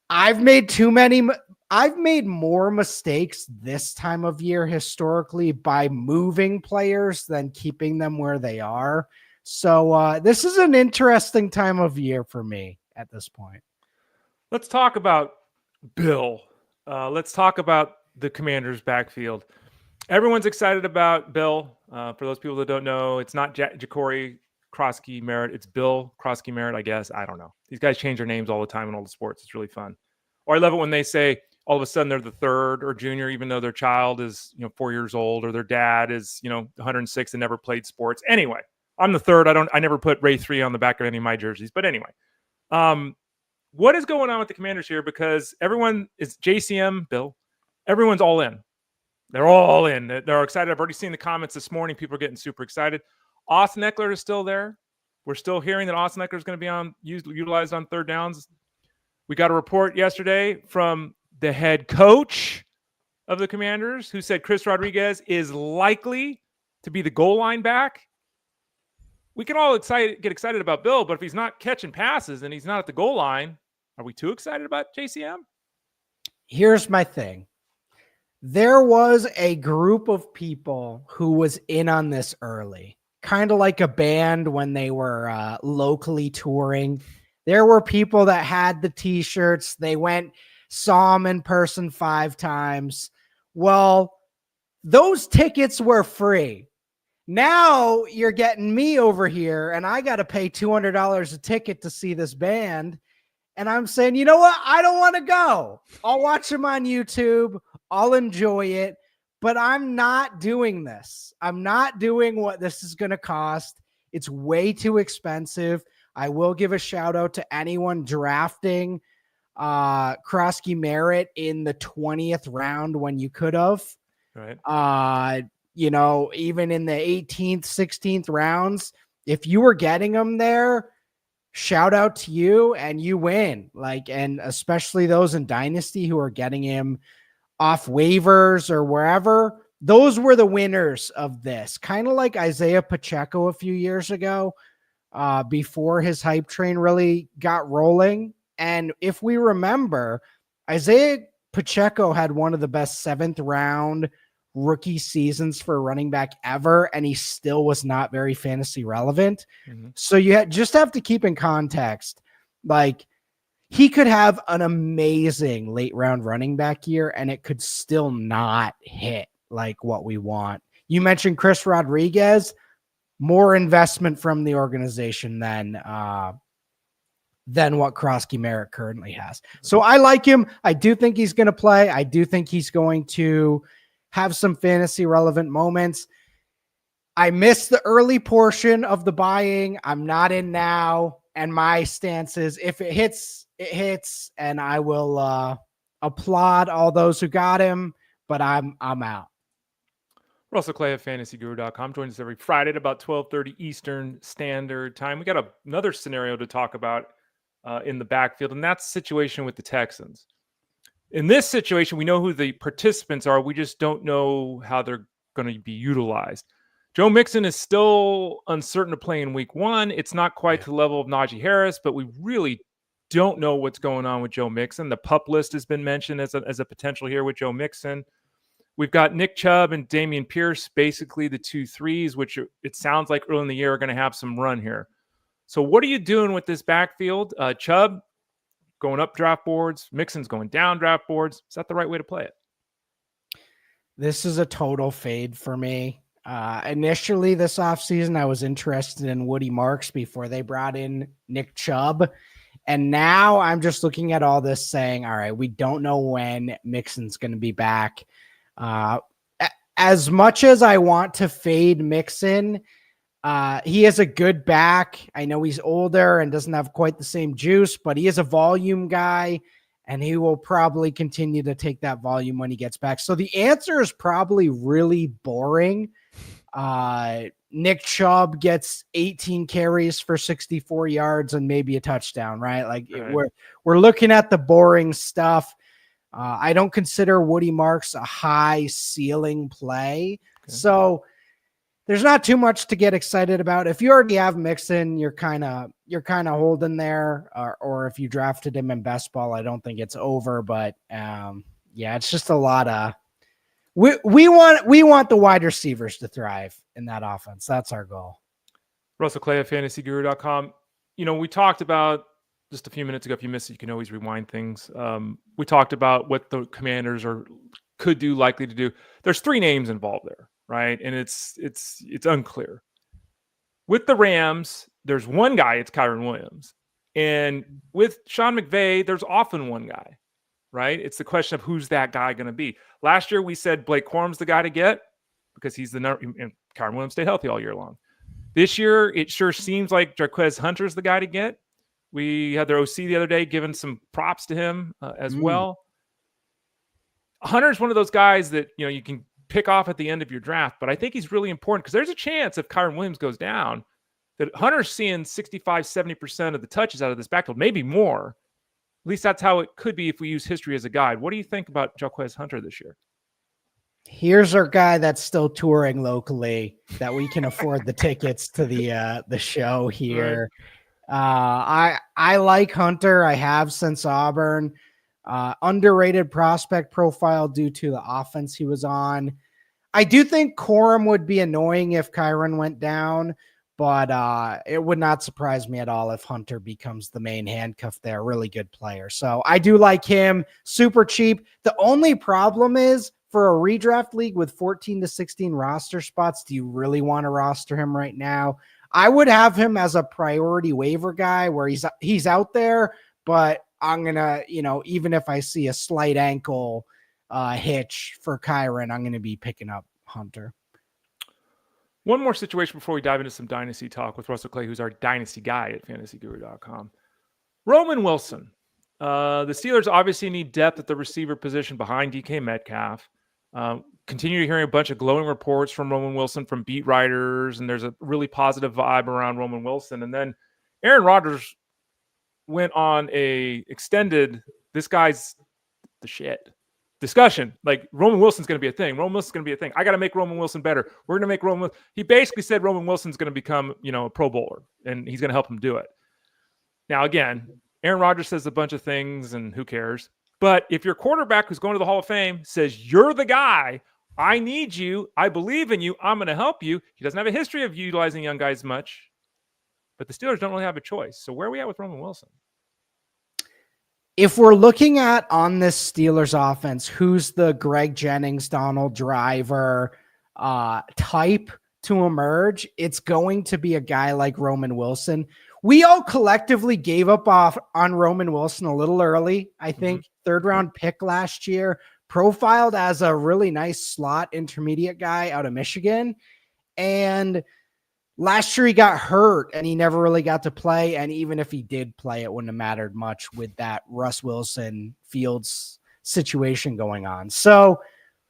B: I've made more mistakes this time of year historically by moving players than keeping them where they are. So this is an interesting time of year for me at this point.
A: Let's talk about Bill. Let's talk about the Commanders' backfield. Everyone's excited about Bill. For those people that don't know, it's not Ja'Cory Krosky Merritt. It's Bill Krosky Merritt, I guess. I don't know. These guys change their names all the time in all the sports. It's really fun. Or I love it when they say all of a sudden they're the third or junior, even though their child is 4 years old, or their dad is 106 and never played sports. Anyway, I'm the third. I never put Ray 3 on the back of any of my jerseys. But anyway, what is going on with the Commanders here? Because everyone is JCM, Bill. Everyone's all in. They're all in. They're excited. I've already seen the comments this morning. People are getting super excited. Austin Eckler is still there. We're still hearing that Austin Eckler is going to be utilized on third downs. We got a report yesterday from the head coach of the Commanders who said Chris Rodriguez is likely to be the goal line back. We can all get excited about Bill, but if he's not catching passes and he's not at the goal line, are we too excited about JCM?
B: Here's my thing. There was a group of people who was in on this early, kind of like a band when they were locally touring. There were people that had the t-shirts. They saw him in person 5 times. Well, those tickets were free. Now you're getting me over here and I got to pay $200 a ticket to see this band. And I'm saying, you know what? I don't want to go. I'll watch them on YouTube. I'll enjoy it, but I'm not doing this. I'm not doing what this is going to cost. It's way too expensive. I will give a shout out to anyone drafting Krosky Merritt in the 20th round when you could have. Right. Even in the 18th, 16th rounds, if you were getting them there, shout out to you and you win. And especially those in Dynasty who are getting him off waivers or wherever, those were the winners of this. Kind of like Isaiah Pacheco a few years ago, before his hype train really got rolling. And if we remember, Isaiah Pacheco had one of the best 7th round rookie seasons for a running back ever, and he still was not very fantasy relevant. Mm-hmm. So you just have to keep in context, he could have an amazing late round running back year and it could still not hit what we want. You mentioned Chris Rodriguez, more investment from the organization than what Krosky Merritt currently has. So I like him. I do think he's going to play. I do think he's going to have some fantasy relevant moments. I missed the early portion of the buying. I'm not in now. And my stance is if it hits, it hits, and I will applaud all those who got him, but I'm out.
A: Russell Clay of fantasyguru.com joins us every Friday at about 12:30 Eastern Standard Time. We got another scenario to talk about in the backfield, and that's the situation with the Texans. In this situation, we know who the participants are. We just don't know how they're going to be utilized. Joe Mixon is still uncertain to play in week 1. It's not quite to the level of Najee Harris, but we really don't know what's going on with Joe Mixon. The PUP list has been mentioned as a potential here with Joe Mixon. We've got Nick Chubb and Dameon Pierce, basically the 2 threes, which it sounds like early in the year are going to have some run here. So what are you doing with this backfield? Chubb going up draft boards, Mixon's going down draft boards. Is that the right way to play it?
B: This is a total fade for me. Initially this offseason, I was interested in Woody Marks before they brought in Nick Chubb. And now I'm just looking at all this saying, all right, we don't know when Mixon's going to be back. As much as I want to fade Mixon, he has a good back. I know he's older and doesn't have quite the same juice, but he is a volume guy, and he will probably continue to take that volume when he gets back. So the answer is probably really boring. Nick Chubb gets 18 carries for 64 yards and maybe a touchdown, right? Like
A: right.
B: We're looking at the boring stuff. I don't consider Woody Marks a high ceiling play. Okay. So there's not too much to get excited about. If you already have Mixon, you're kind of holding there, or if you drafted him in best ball, I don't think it's over, but yeah, it's just a lot of, we want the wide receivers to thrive in that offense. That's our goal.
A: Russell Clay at fantasyguru.com. We talked about just a few minutes ago. If you missed it, you can always rewind things. We talked about what the Commanders could do, likely to do. There's 3 names involved there, right? And it's unclear. With the Rams, there's one guy, it's Kyren Williams. And with Sean McVay, there's often one guy, right? It's the question of who's that guy going to be. Last year, we said Blake Corum's the guy to get because he's the number, and Kyren Williams stayed healthy all year long. This year, it sure seems like Jarquez Hunter's the guy to get. We had their OC the other day giving some props to him as well. Hunter's one of those guys that, you can pick off at the end of your draft, but I think he's really important because there's a chance if Kyren Williams goes down that Hunter's seeing 65-70% of the touches out of this backfield, maybe more. At least that's how it could be if we use history as a guide. What do you think about Jarquez Hunter this year?
B: Here's our guy that's still touring locally that we can afford the tickets to the show here. Right. I like Hunter. I have since Auburn. Underrated prospect profile due to the offense he was on. I do think Corum would be annoying if Kyren went down, but it would not surprise me at all if Hunter becomes the main handcuff there. Really good player. So I do like him. Super cheap. The only problem is for a redraft league with 14 to 16 roster spots, do you really want to roster him right now? I would have him as a priority waiver guy where he's out there, but I'm going to, even if I see a slight ankle hitch for Kyren, I'm going to be picking up Hunter.
A: One more situation before we dive into some Dynasty talk with Russell Clay, who's our Dynasty guy at fantasyguru.com. Roman Wilson. The Steelers obviously need depth at the receiver position behind DK Metcalf. Continue hearing a bunch of glowing reports from Roman Wilson from beat writers, and there's a really positive vibe around Roman Wilson. And then Aaron Rodgers went on a extended, this guy's the shit discussion. Like, Roman Wilson's going to be a thing. Roman Wilson's going to be a thing. I got to make Roman Wilson better. We're going to make Roman. He basically said Roman Wilson's going to become, a Pro Bowler, and he's going to help him do it. Now, again, Aaron Rodgers says a bunch of things, and who cares? But if your quarterback who's going to the Hall of Fame says, you're the guy, I need you, I believe in you, I'm going to help you. He doesn't have a history of utilizing young guys much, but the Steelers don't really have a choice. So where are we at with Roman Wilson?
B: If we're looking at on this Steelers offense, who's the Greg Jennings, Donald Driver type to emerge, it's going to be a guy like Roman Wilson. We all collectively gave up on Roman Wilson a little early. I think third round pick last year, profiled as a really nice slot intermediate guy out of Michigan. And last year he got hurt and he never really got to play. And even if he did play, it wouldn't have mattered much with that Russ Wilson Fields situation going on. So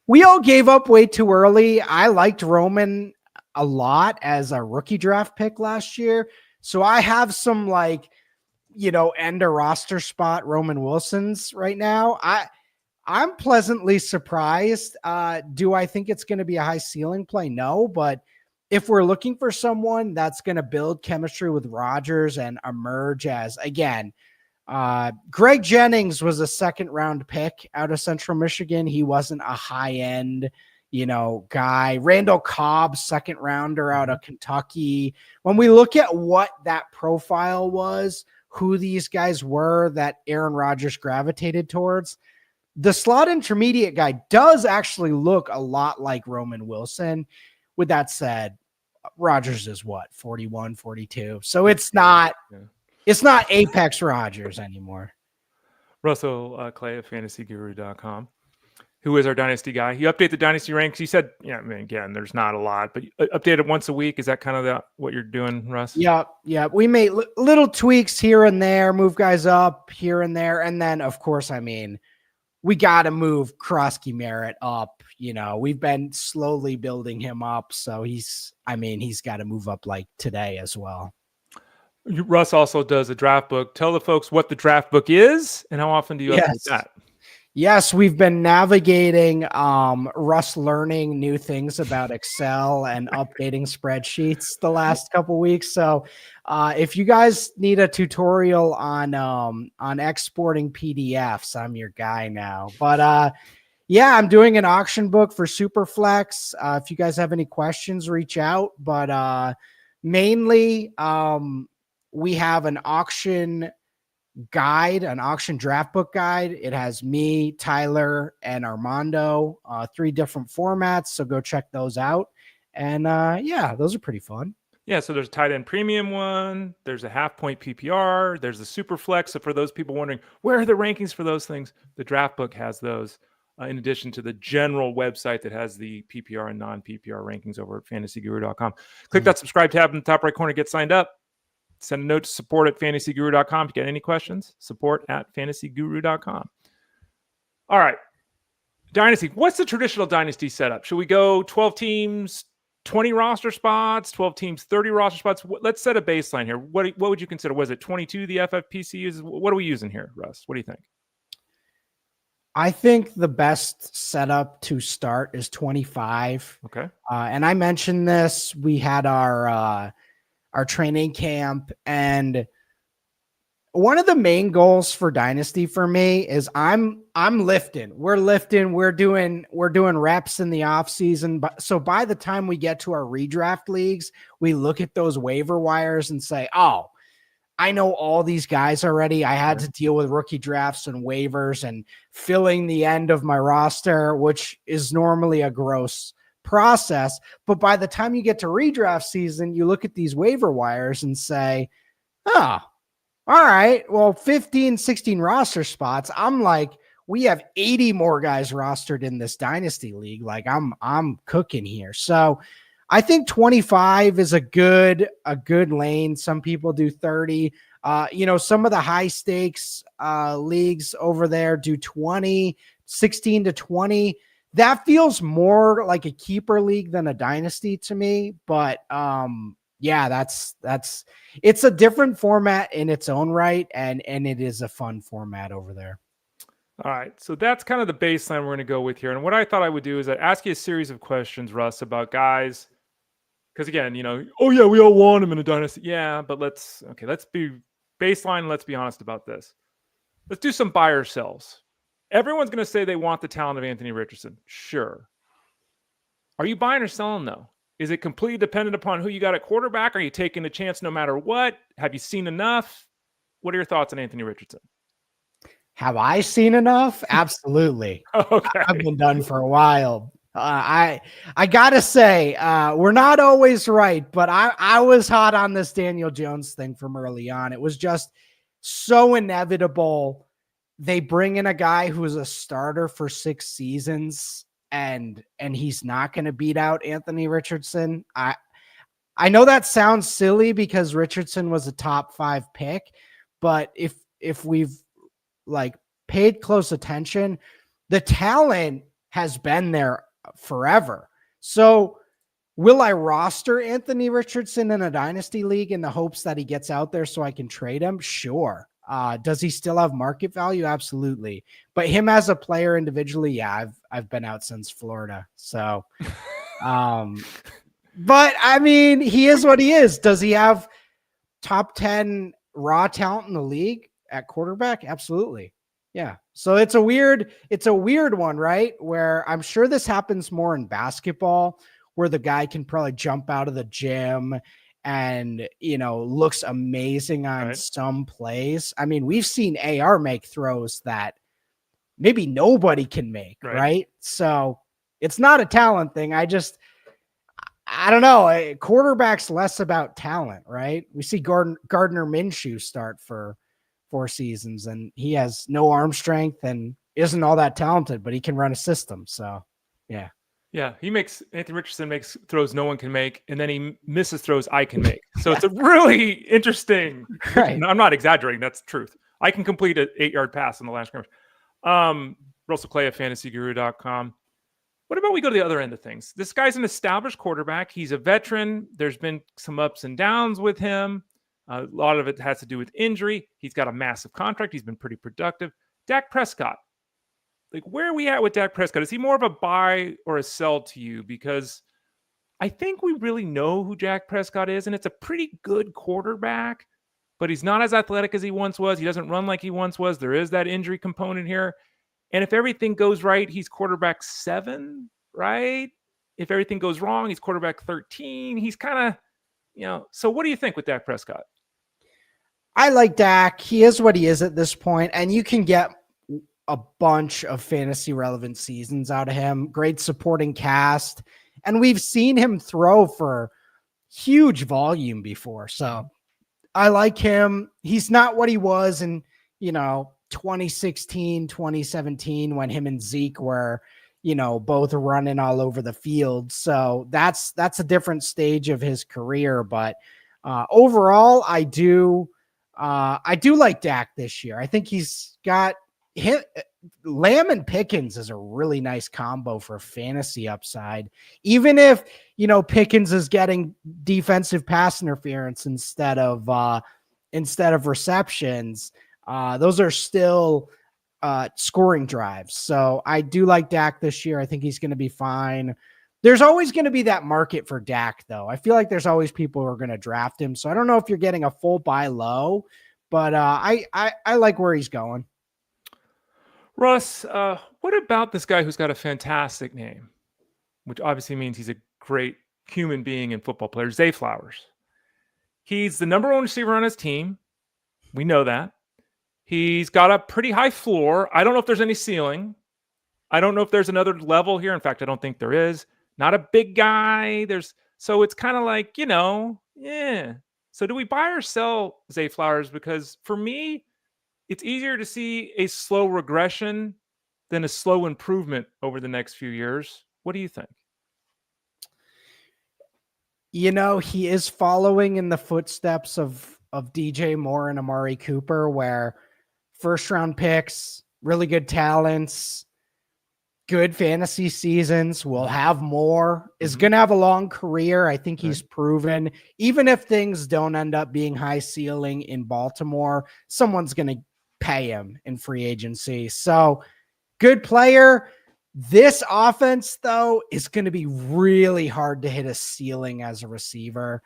B: we all gave up way too early. I liked Roman a lot as a rookie draft pick last year. So I have some end a roster spot Roman Wilson's right now. I'm pleasantly surprised. Do I think it's going to be a high ceiling play? No, but if we're looking for someone that's going to build chemistry with Rodgers and emerge as, again, Greg Jennings was a second round pick out of Central Michigan. He wasn't a high end, guy. Randall Cobb, second rounder out of Kentucky. When we look at what that profile was, who these guys were that Aaron Rodgers gravitated towards, the slot intermediate guy does actually look a lot like Roman Wilson. With that said, Rodgers is 41, 42. So it's not Apex Rodgers anymore.
A: Russell Clay of fantasyguru.com, who is our Dynasty guy. He updated the Dynasty ranks. He said, again, there's not a lot, but update it once a week. Is that kind of what you're doing, Russ?
B: Yeah. We made little tweaks here and there, move guys up here and there. And then, of course, we got to move Krosky Merritt up. We've been slowly building him up. So he's got to move up like today as well.
A: Russ also does a draft book. Tell the folks what the draft book is and how often do you update that?
B: Yes, we've been navigating Russ learning new things about Excel and updating spreadsheets the last couple weeks. So if you guys need a tutorial on exporting PDFs, I'm your guy now. But I'm doing an auction book for Superflex. If you guys have any questions, reach out. But mainly we have an auction guide, an auction draft book guide. It has me, Tyler, and Armando, 3 different formats. So go check those out. And those are pretty fun.
A: Yeah, so there's a tight end premium one. There's a half point PPR. There's the super flex. So for those people wondering, where are the rankings for those things? The draft book has those in addition to the general website that has the PPR and non-PPR rankings over at fantasyguru.com. Click that subscribe tab in the top right corner, get signed up. Send a note to support@fantasyguru.com. If you get any questions, support@fantasyguru.com. All right. Dynasty. What's the traditional Dynasty setup? Should we go 12 teams, 20 roster spots, 12 teams, 30 roster spots? Let's set a baseline here. What would you consider? Was it 22 the FFPC uses? What are we using here, Russ? What do you think?
B: I think the best setup to start is 25.
A: Okay.
B: And I mentioned this. We had our training camp, and one of the main goals for Dynasty for me is I'm lifting. We're lifting. We're doing reps in the off season. But so by the time we get to our redraft leagues, we look at those waiver wires and say, oh, I know all these guys already. I had to deal with rookie drafts and waivers and filling the end of my roster, which is normally a gross process. But by the time you get to redraft season, you look at these waiver wires and say, oh, all right, well, 15, 16 roster spots. I'm like, we have 80 more guys rostered in this Dynasty league. Like I'm cooking here. So I think 25 is a good lane. Some people do 30. Some of the high stakes leagues over there do 20, 16 to 20. That feels more like a keeper league than a Dynasty to me. But it's a different format in its own right, and it is a fun format over there.
A: All right, so that's kind of the baseline we're going to go with here. And what I thought I would do is I'd ask you a series of questions, Russ, about guys. Because again, we all want him in a Dynasty. Yeah, but let's be baseline. Let's be honest about this. Let's do some buy or sells. Everyone's going to say they want the talent of Anthony Richardson. Sure. Are you buying or selling though? Is it completely dependent upon who you got at quarterback? Are you taking a chance no matter what? Have you seen enough? What are your thoughts on Anthony Richardson?
B: Have I seen enough? Absolutely.
A: Okay.
B: I've been done for a while. I gotta say, we're not always right, but I was hot on this Daniel Jones thing from early on. It was just so inevitable. They bring in a guy who is a starter for 6 seasons, and he's not going to beat out Anthony Richardson. I know that sounds silly because Richardson was a top 5 pick, but if we've paid close attention, the talent has been there forever. So will I roster Anthony Richardson in a Dynasty league in the hopes that he gets out there so I can trade him? Sure. Does he still have market value? Absolutely. But him as a player individually, yeah, I've been out since Florida. So But I mean, he is what he is. Does he have top 10 raw talent in the league at quarterback? Absolutely. Yeah. So it's a weird one, right? Where I'm sure this happens more in basketball, where the guy can probably jump out of the gym and, looks amazing on some plays. I mean, we've seen AR make throws that maybe nobody can make, right? So it's not a talent thing. I don't know. Quarterback's less about talent, right? We see Gardner Minshew start for 4 seasons, and he has no arm strength and isn't all that talented, but he can run a system. So, yeah.
A: Yeah, Anthony Richardson makes throws no one can make, and then he misses throws I can make. So it's a really interesting.
B: Right.
A: I'm not exaggerating. That's the truth. I can complete an 8-yard pass in the last scrimmage. Russell Clay at fantasyguru.com. What about we go to the other end of things? This guy's an established quarterback. He's a veteran. There's been some ups and downs with him. A lot of it has to do with injury. He's got a massive contract. He's been pretty productive. Dak Prescott. Like, where are we at with Dak Prescott? Is he more of a buy or a sell to you? Because I think we really know who Dak Prescott is, and it's a pretty good quarterback, but he's not as athletic as he once was. He doesn't run like he once was. There is that injury component here. And if everything goes right, he's quarterback 7, right? If everything goes wrong, he's quarterback 13. He's kind of, so what do you think with Dak Prescott?
B: I like Dak. He is what he is at this point, and you can get a bunch of fantasy relevant seasons out of him. Great supporting cast. And we've seen him throw for huge volume before. So I like him. He's not what he was in, 2016, 2017, when him and Zeke were, both running all over the field. So that's a different stage of his career. But overall, I do like Dak this year. I think he's got Lamb and Pickens is a really nice combo for fantasy upside. Even if, Pickens is getting defensive pass interference instead of receptions, those are still scoring drives. So I do like Dak this year. I think he's going to be fine. There's always going to be that market for Dak, though. I feel like there's always people who are going to draft him. So I don't know if you're getting a full buy low, but I like where he's going.
A: Russ, what about this guy who's got a fantastic name, which obviously means he's a great human being and football player, Zay Flowers? He's the number 1 receiver on his team. We know that. He's got a pretty high floor. I don't know if there's any ceiling. I don't know if there's another level here. In fact, I don't think there is. Not a big guy. So it's kind of like, yeah. So do we buy or sell Zay Flowers? Because for me, it's easier to see a slow regression than a slow improvement over the next few years. What do you think?
B: He is following in the footsteps of DJ Moore and Amari Cooper, where first round picks, really good talents, good fantasy seasons, will have more, is going to have a long career. I think he's proven, even if things don't end up being high ceiling in Baltimore, someone's going to pay him in free agency. So good player. This offense, though, is going to be really hard to hit a ceiling as a receiver.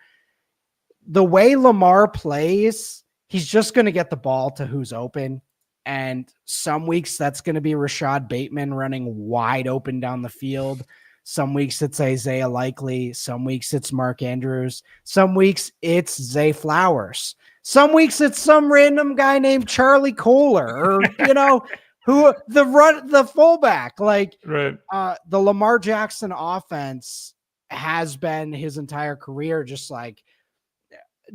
B: The way Lamar plays, he's just going to get the ball to who's open. And some weeks that's going to be Rashad Bateman running wide open down the field. Some weeks it's Isaiah Likely. Some weeks it's Mark Andrews. Some weeks it's Zay Flowers. Some weeks it's some random guy named Charlie Kohler, or who the fullback. Like
A: right.
B: The Lamar Jackson offense has been his entire career. Just like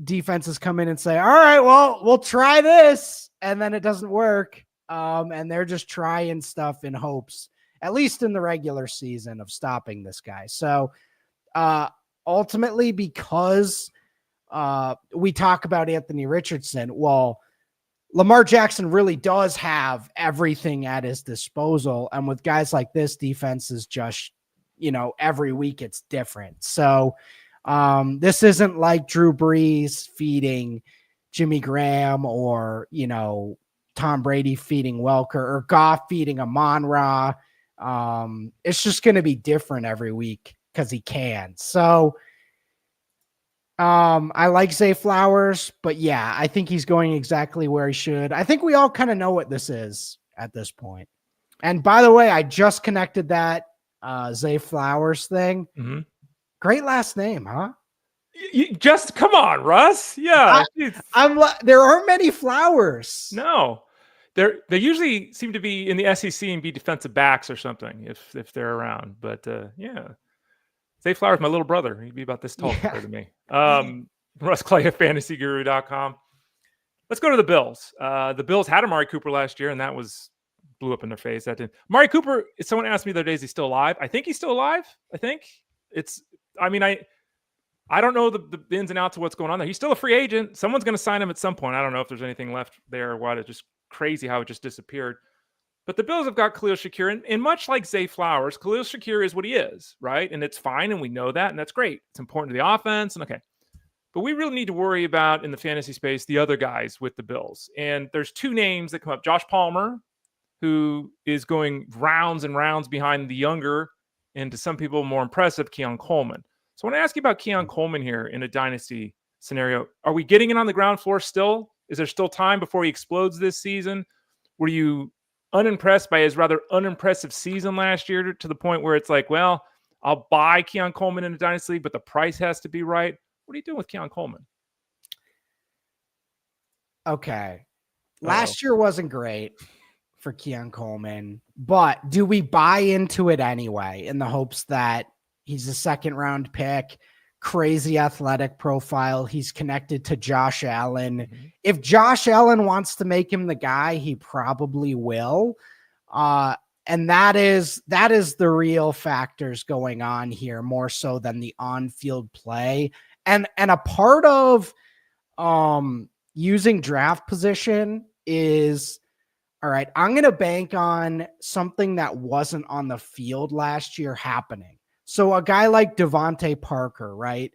B: defenses come in and say, "All right, well, we'll try this," and then it doesn't work. And they're just trying stuff in hopes, at least in the regular season, of stopping this guy. So ultimately, because we talk about Anthony Richardson, well, Lamar Jackson really does have everything at his disposal. And with guys like this, defense is just, every week it's different. So this isn't like Drew Brees feeding Jimmy Graham, or, Tom Brady feeding Welker, or Goff feeding Amon-Ra. It's just going to be different every week because he can. So I like Zay Flowers, but yeah, I think he's going exactly where he should. I think we all kind of know what this is at this point. And by the way, I just connected that Zay Flowers thing.
A: Mm-hmm.
B: Great last name, huh?
A: You just come on, Russ. Yeah,
B: there aren't many Flowers.
A: No, they usually seem to be in the SEC and be defensive backs or something if they're around. But yeah, Zay Flowers, my little brother. He'd be about this tall compared to me. Russ Clay at fantasyguru.com. Let's go to the Bills. The Bills had Amari Cooper last year, and that blew up in their face. That didn't. Amari Cooper, someone asked me the other day, is he still alive? I think he's still alive. I don't know the ins and outs of what's going on there. He's still a free agent. Someone's going to sign him at some point. I don't know if there's anything left there or what. It's just crazy how it just disappeared. But the Bills have got Khalil Shakir, and much like Zay Flowers, Khalil Shakir is what he is, right? And it's fine, and we know that, and that's great. It's important to the offense, and okay. But we really need to worry about, in the fantasy space, the other guys with the Bills. And there's two names that come up. Josh Palmer, who is going rounds and rounds behind the younger, and to some people more impressive, Keon Coleman. So I want to ask you about Keon Coleman here in a dynasty scenario. Are we getting it on the ground floor still? Is there still time before he explodes this season? Were you unimpressed by his rather unimpressive season last year to the point where it's like, well, I'll buy Keon Coleman in a dynasty league, but the price has to be right? What are you doing with Keon Coleman?
B: Okay. Last year wasn't great for Keon Coleman, but do we buy into it anyway in the hopes that he's a second round pick, crazy athletic profile? He's connected to Josh Allen. Mm-hmm. If Josh Allen wants to make him the guy, he probably will. And that is the real factors going on here, more so than the on-field play. And a part of using draft position is, all right, I'm going to bank on something that wasn't on the field last year happening. So a guy like Devontae Parker, right,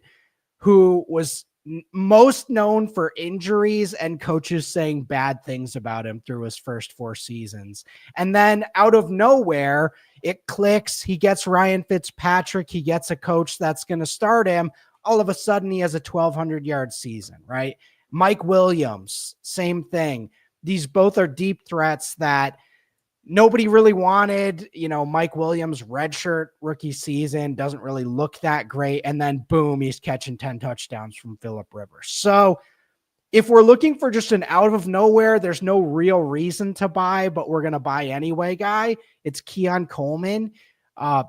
B: who was most known for injuries and coaches saying bad things about him through his first 4 seasons. And then out of nowhere, it clicks. He gets Ryan Fitzpatrick. He gets a coach that's going to start him. All of a sudden, he has a 1,200-yard season, right? Mike Williams, same thing. These both are deep threats that nobody really wanted. You know, Mike Williams, redshirt rookie season, doesn't really look that great. And then boom, he's catching 10 touchdowns from Phillip Rivers. So if we're looking for just an out of nowhere, there's no real reason to buy, but we're going to buy anyway guy, it's Keon Coleman,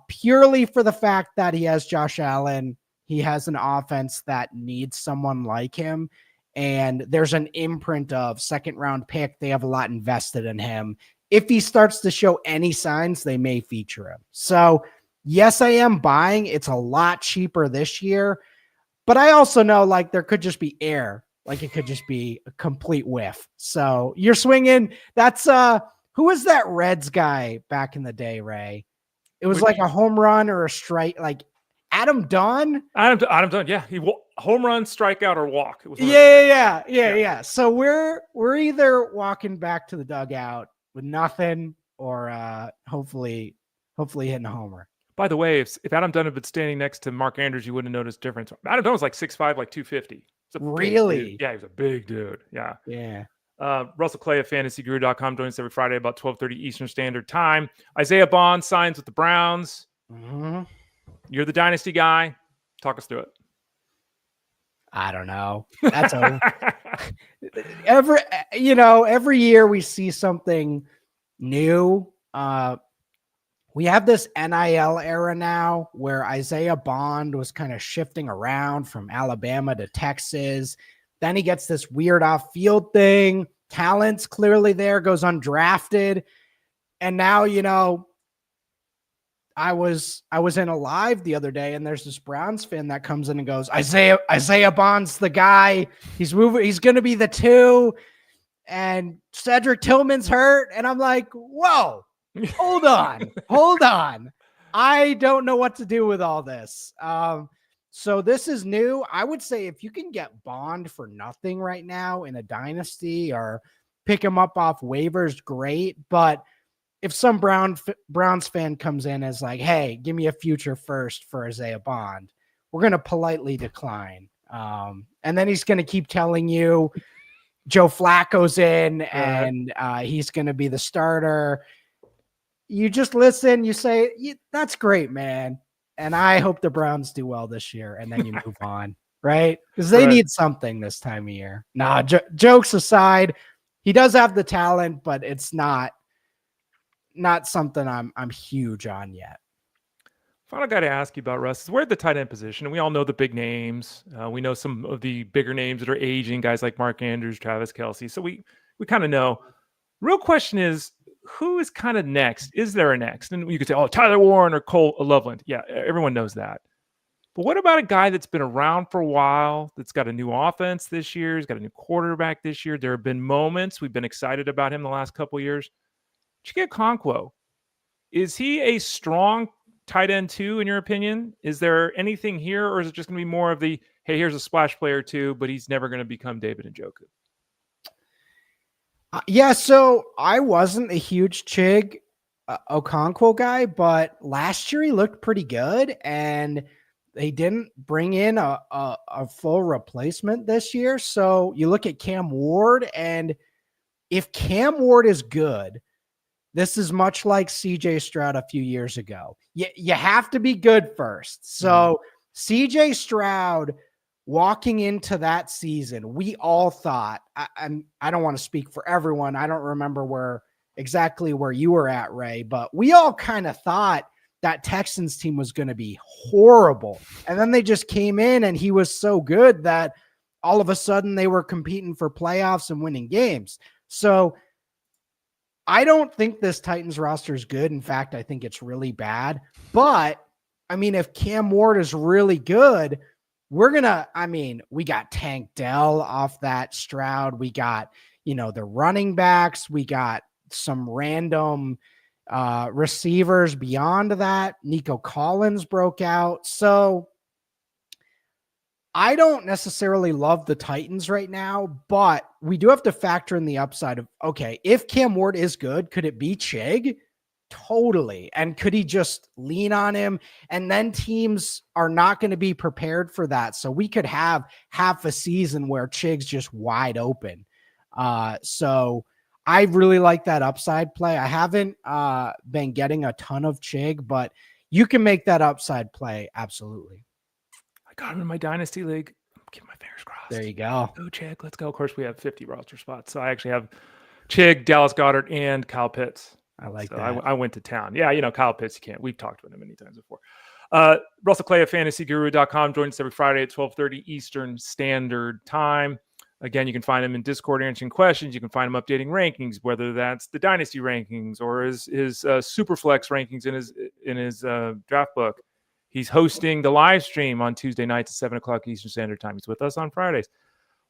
B: purely for the fact that he has Josh Allen. He has an offense that needs someone like him. And there's an imprint of second round pick. They have a lot invested in him. If he starts to show any signs, they may feature him. So yes, I am buying. It's a lot cheaper this year, but I also know like there could just be air. Like it could just be a complete whiff. So you're swinging. That's who was that Reds guy back in the day, Ray? It was like a home run or a strike, like Adam Dunn.
A: Adam Dunn, yeah. He home run, strikeout, or walk. It was
B: yeah. So we're either walking back to the dugout with nothing, or hopefully hitting a homer.
A: By the way, if Adam Dunn had been standing next to Mark Andrews, you wouldn't have noticed difference. Adam Dunn was like 6'5", like 250.
B: Really?
A: Yeah, he was a big dude. Yeah.
B: Yeah.
A: Russell Clay at fantasyguru.com joins us every Friday about 12:30 Eastern Standard Time. Isaiah Bond signs with the Browns.
B: Mm-hmm.
A: You're the dynasty guy. Talk us through it.
B: I don't know. That's every year we see something new. We have this NIL era now where Isaiah Bond was kind of shifting around from Alabama to Texas. Then he gets this weird off-field thing. Talent's clearly there, goes undrafted. And now, I was in a live the other day, and there's this Browns fan that comes in and goes, Isaiah Bond's the guy. He's moving. He's going to be the 2. And Cedric Tillman's hurt. And I'm like, whoa, hold on. I don't know what to do with all this. So this is new. I would say if you can get Bond for nothing right now in a dynasty or pick him up off waivers, great. But if some Browns fan comes in as like, hey, give me a future first for Isaiah Bond, we're going to politely decline. And then he's going to keep telling you Joe Flacco's in and he's going to be the starter. You just listen, you say, that's great, man. And I hope the Browns do well this year. And then you move on, right? Because they need something this time of year. Nah, jokes aside, he does have the talent, but it's not something I'm huge on yet.
A: Final guy to ask you about, Russ, is we're at the tight end position, and we all know the big names. We know some of the bigger names that are aging, guys like Mark Andrews, Travis Kelce. So we kind of know. Real question is, who is kind of next? Is there a next? And you could say, oh, Tyler Warren or Cole Loveland. Yeah, everyone knows that. But what about a guy that's been around for a while, that's got a new offense this year, he's got a new quarterback this year? There have been moments we've been excited about him the last couple of years. Chig Okonkwo, is he a strong tight end too, in your opinion? Is there anything here, or is it just going to be more of the, hey, here's a splash player too, but he's never going to become David Njoku?
B: Yeah, so I wasn't a huge Chig Okonkwo guy, but last year he looked pretty good, and they didn't bring in a full replacement this year. So you look at Cam Ward, and if Cam Ward is good, this is much like CJ Stroud a few years ago. You have to be good first. So CJ Stroud, walking into that season, we all thought, I don't want to speak for everyone. I don't remember exactly where you were at, Ray, but we all kind of thought that Texans team was going to be horrible. And then they just came in and he was so good that all of a sudden they were competing for playoffs and winning games. So I don't think this Titans roster is good. In fact, I think it's really bad. But I mean, if Cam Ward is really good, we got Tank Dell off that Stroud. We got, the running backs. We got some random receivers beyond that. Nico Collins broke out. So I don't necessarily love the Titans right now, but we do have to factor in the upside of, okay, if Cam Ward is good, could it be Chig? Totally. And could he just lean on him? And then teams are not going to be prepared for that. So we could have half a season where Chig's just wide open. So I really like that upside play. I haven't been getting a ton of Chig, but you can make that upside play. Absolutely.
A: I got him in my Dynasty League. I'm keeping my fingers crossed.
B: There you go.
A: Go, Chig. Let's go. Of course, we have 50 roster spots. So I actually have Chig, Dallas Goedert, and Kyle Pitts.
B: I like that.
A: I went to town. Yeah, Kyle Pitts, you can't. We've talked about him many times before. Russell Clay of FantasyGuru.com joins us every Friday at 12:30 Eastern Standard Time. Again, you can find him in Discord answering questions. You can find him updating rankings, whether that's the Dynasty rankings or his Superflex rankings in his draft book. He's hosting the live stream on Tuesday nights at 7 o'clock Eastern Standard Time. He's with us on Fridays.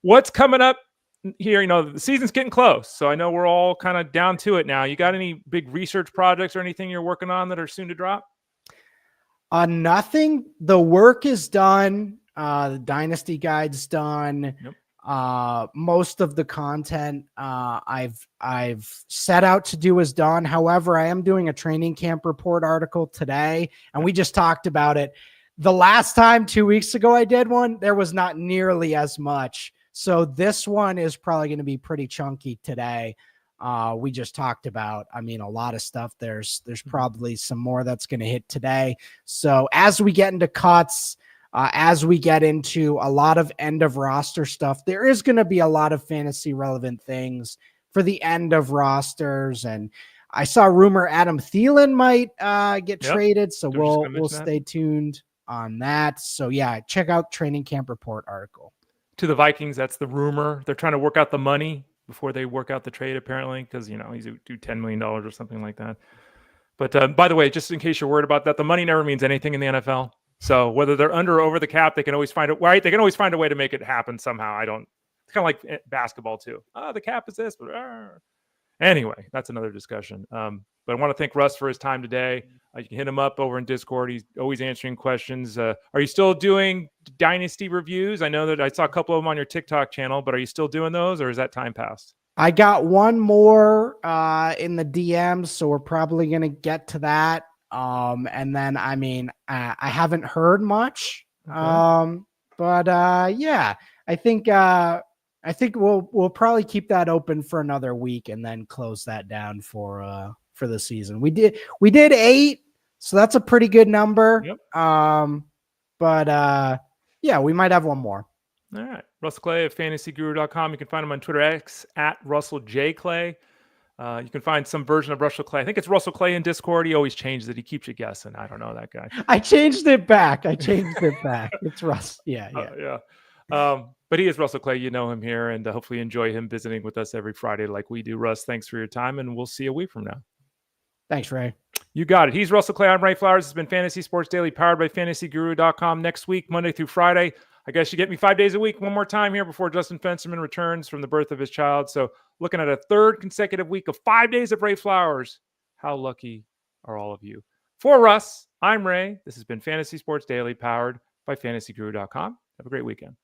A: What's coming up here? The season's getting close, so I know we're all kind of down to it now. You got any big research projects or anything you're working on that are soon to drop?
B: Nothing. The work is done. The Dynasty Guide's done.
A: Yep.
B: Most of the content I've set out to do is done. However, I am doing a training camp report article today, and we just talked about it. The last time 2 weeks ago I did one, there was not nearly as much. So this one is probably going to be pretty chunky today. We just talked about, a lot of stuff. There's probably some more that's going to hit today. So as we get into cuts, as we get into a lot of end of roster stuff, there is going to be a lot of fantasy relevant things for the end of rosters. And I saw a rumor Adam Thielen might get traded. So we'll stay tuned on that. So yeah, check out training camp report article.
A: To the Vikings, that's the rumor. They're trying to work out the money before they work out the trade, apparently, because he's due $10 million or something like that. But by the way, just in case you're worried about that, the money never means anything in the NFL. So whether they're under or over the cap, they can always find it. Right? They can always find a way to make it happen somehow. It's kind of like basketball too. The cap is this, but anyway, that's another discussion. But I want to thank Russ for his time today. You can hit him up over in Discord. He's always answering questions. Are you still doing Dynasty reviews? I know that I saw a couple of them on your TikTok channel, but are you still doing those, or is that time passed?
B: I got one more in the DMs, so we're probably going to get to that. And then, I haven't heard much.
A: Okay.
B: But yeah, I think we'll probably keep that open for another week and then close that down for the season. We did 8, so that's a pretty good number.
A: Yep.
B: But yeah, we might have one more.
A: All right. Russell Clay at fantasyguru.com. You can find him on Twitter X at Russell J. Clay. You can find some version of Russell Clay. I think it's Russell Clay in Discord. He always changes it. He keeps you guessing. I don't know that guy.
B: I changed it back. It's Russ. Yeah.
A: But he is Russell Clay. You know him here, and hopefully enjoy him visiting with us every Friday like we do. Russ, thanks for your time, and we'll see you a week from now.
B: Thanks, Ray.
A: You got it. He's Russell Clay. I'm Ray Flowers. This has been Fantasy Sports Daily, powered by fantasyguru.com. Next week, Monday through Friday. I guess you get me 5 days a week. One more time here before Justin Fensterman returns from the birth of his child. So looking at a third consecutive week of 5 days of Ray Flowers. How lucky are all of you? For Russ, I'm Ray. This has been Fantasy Sports Daily, powered by fantasyguru.com. Have a great weekend.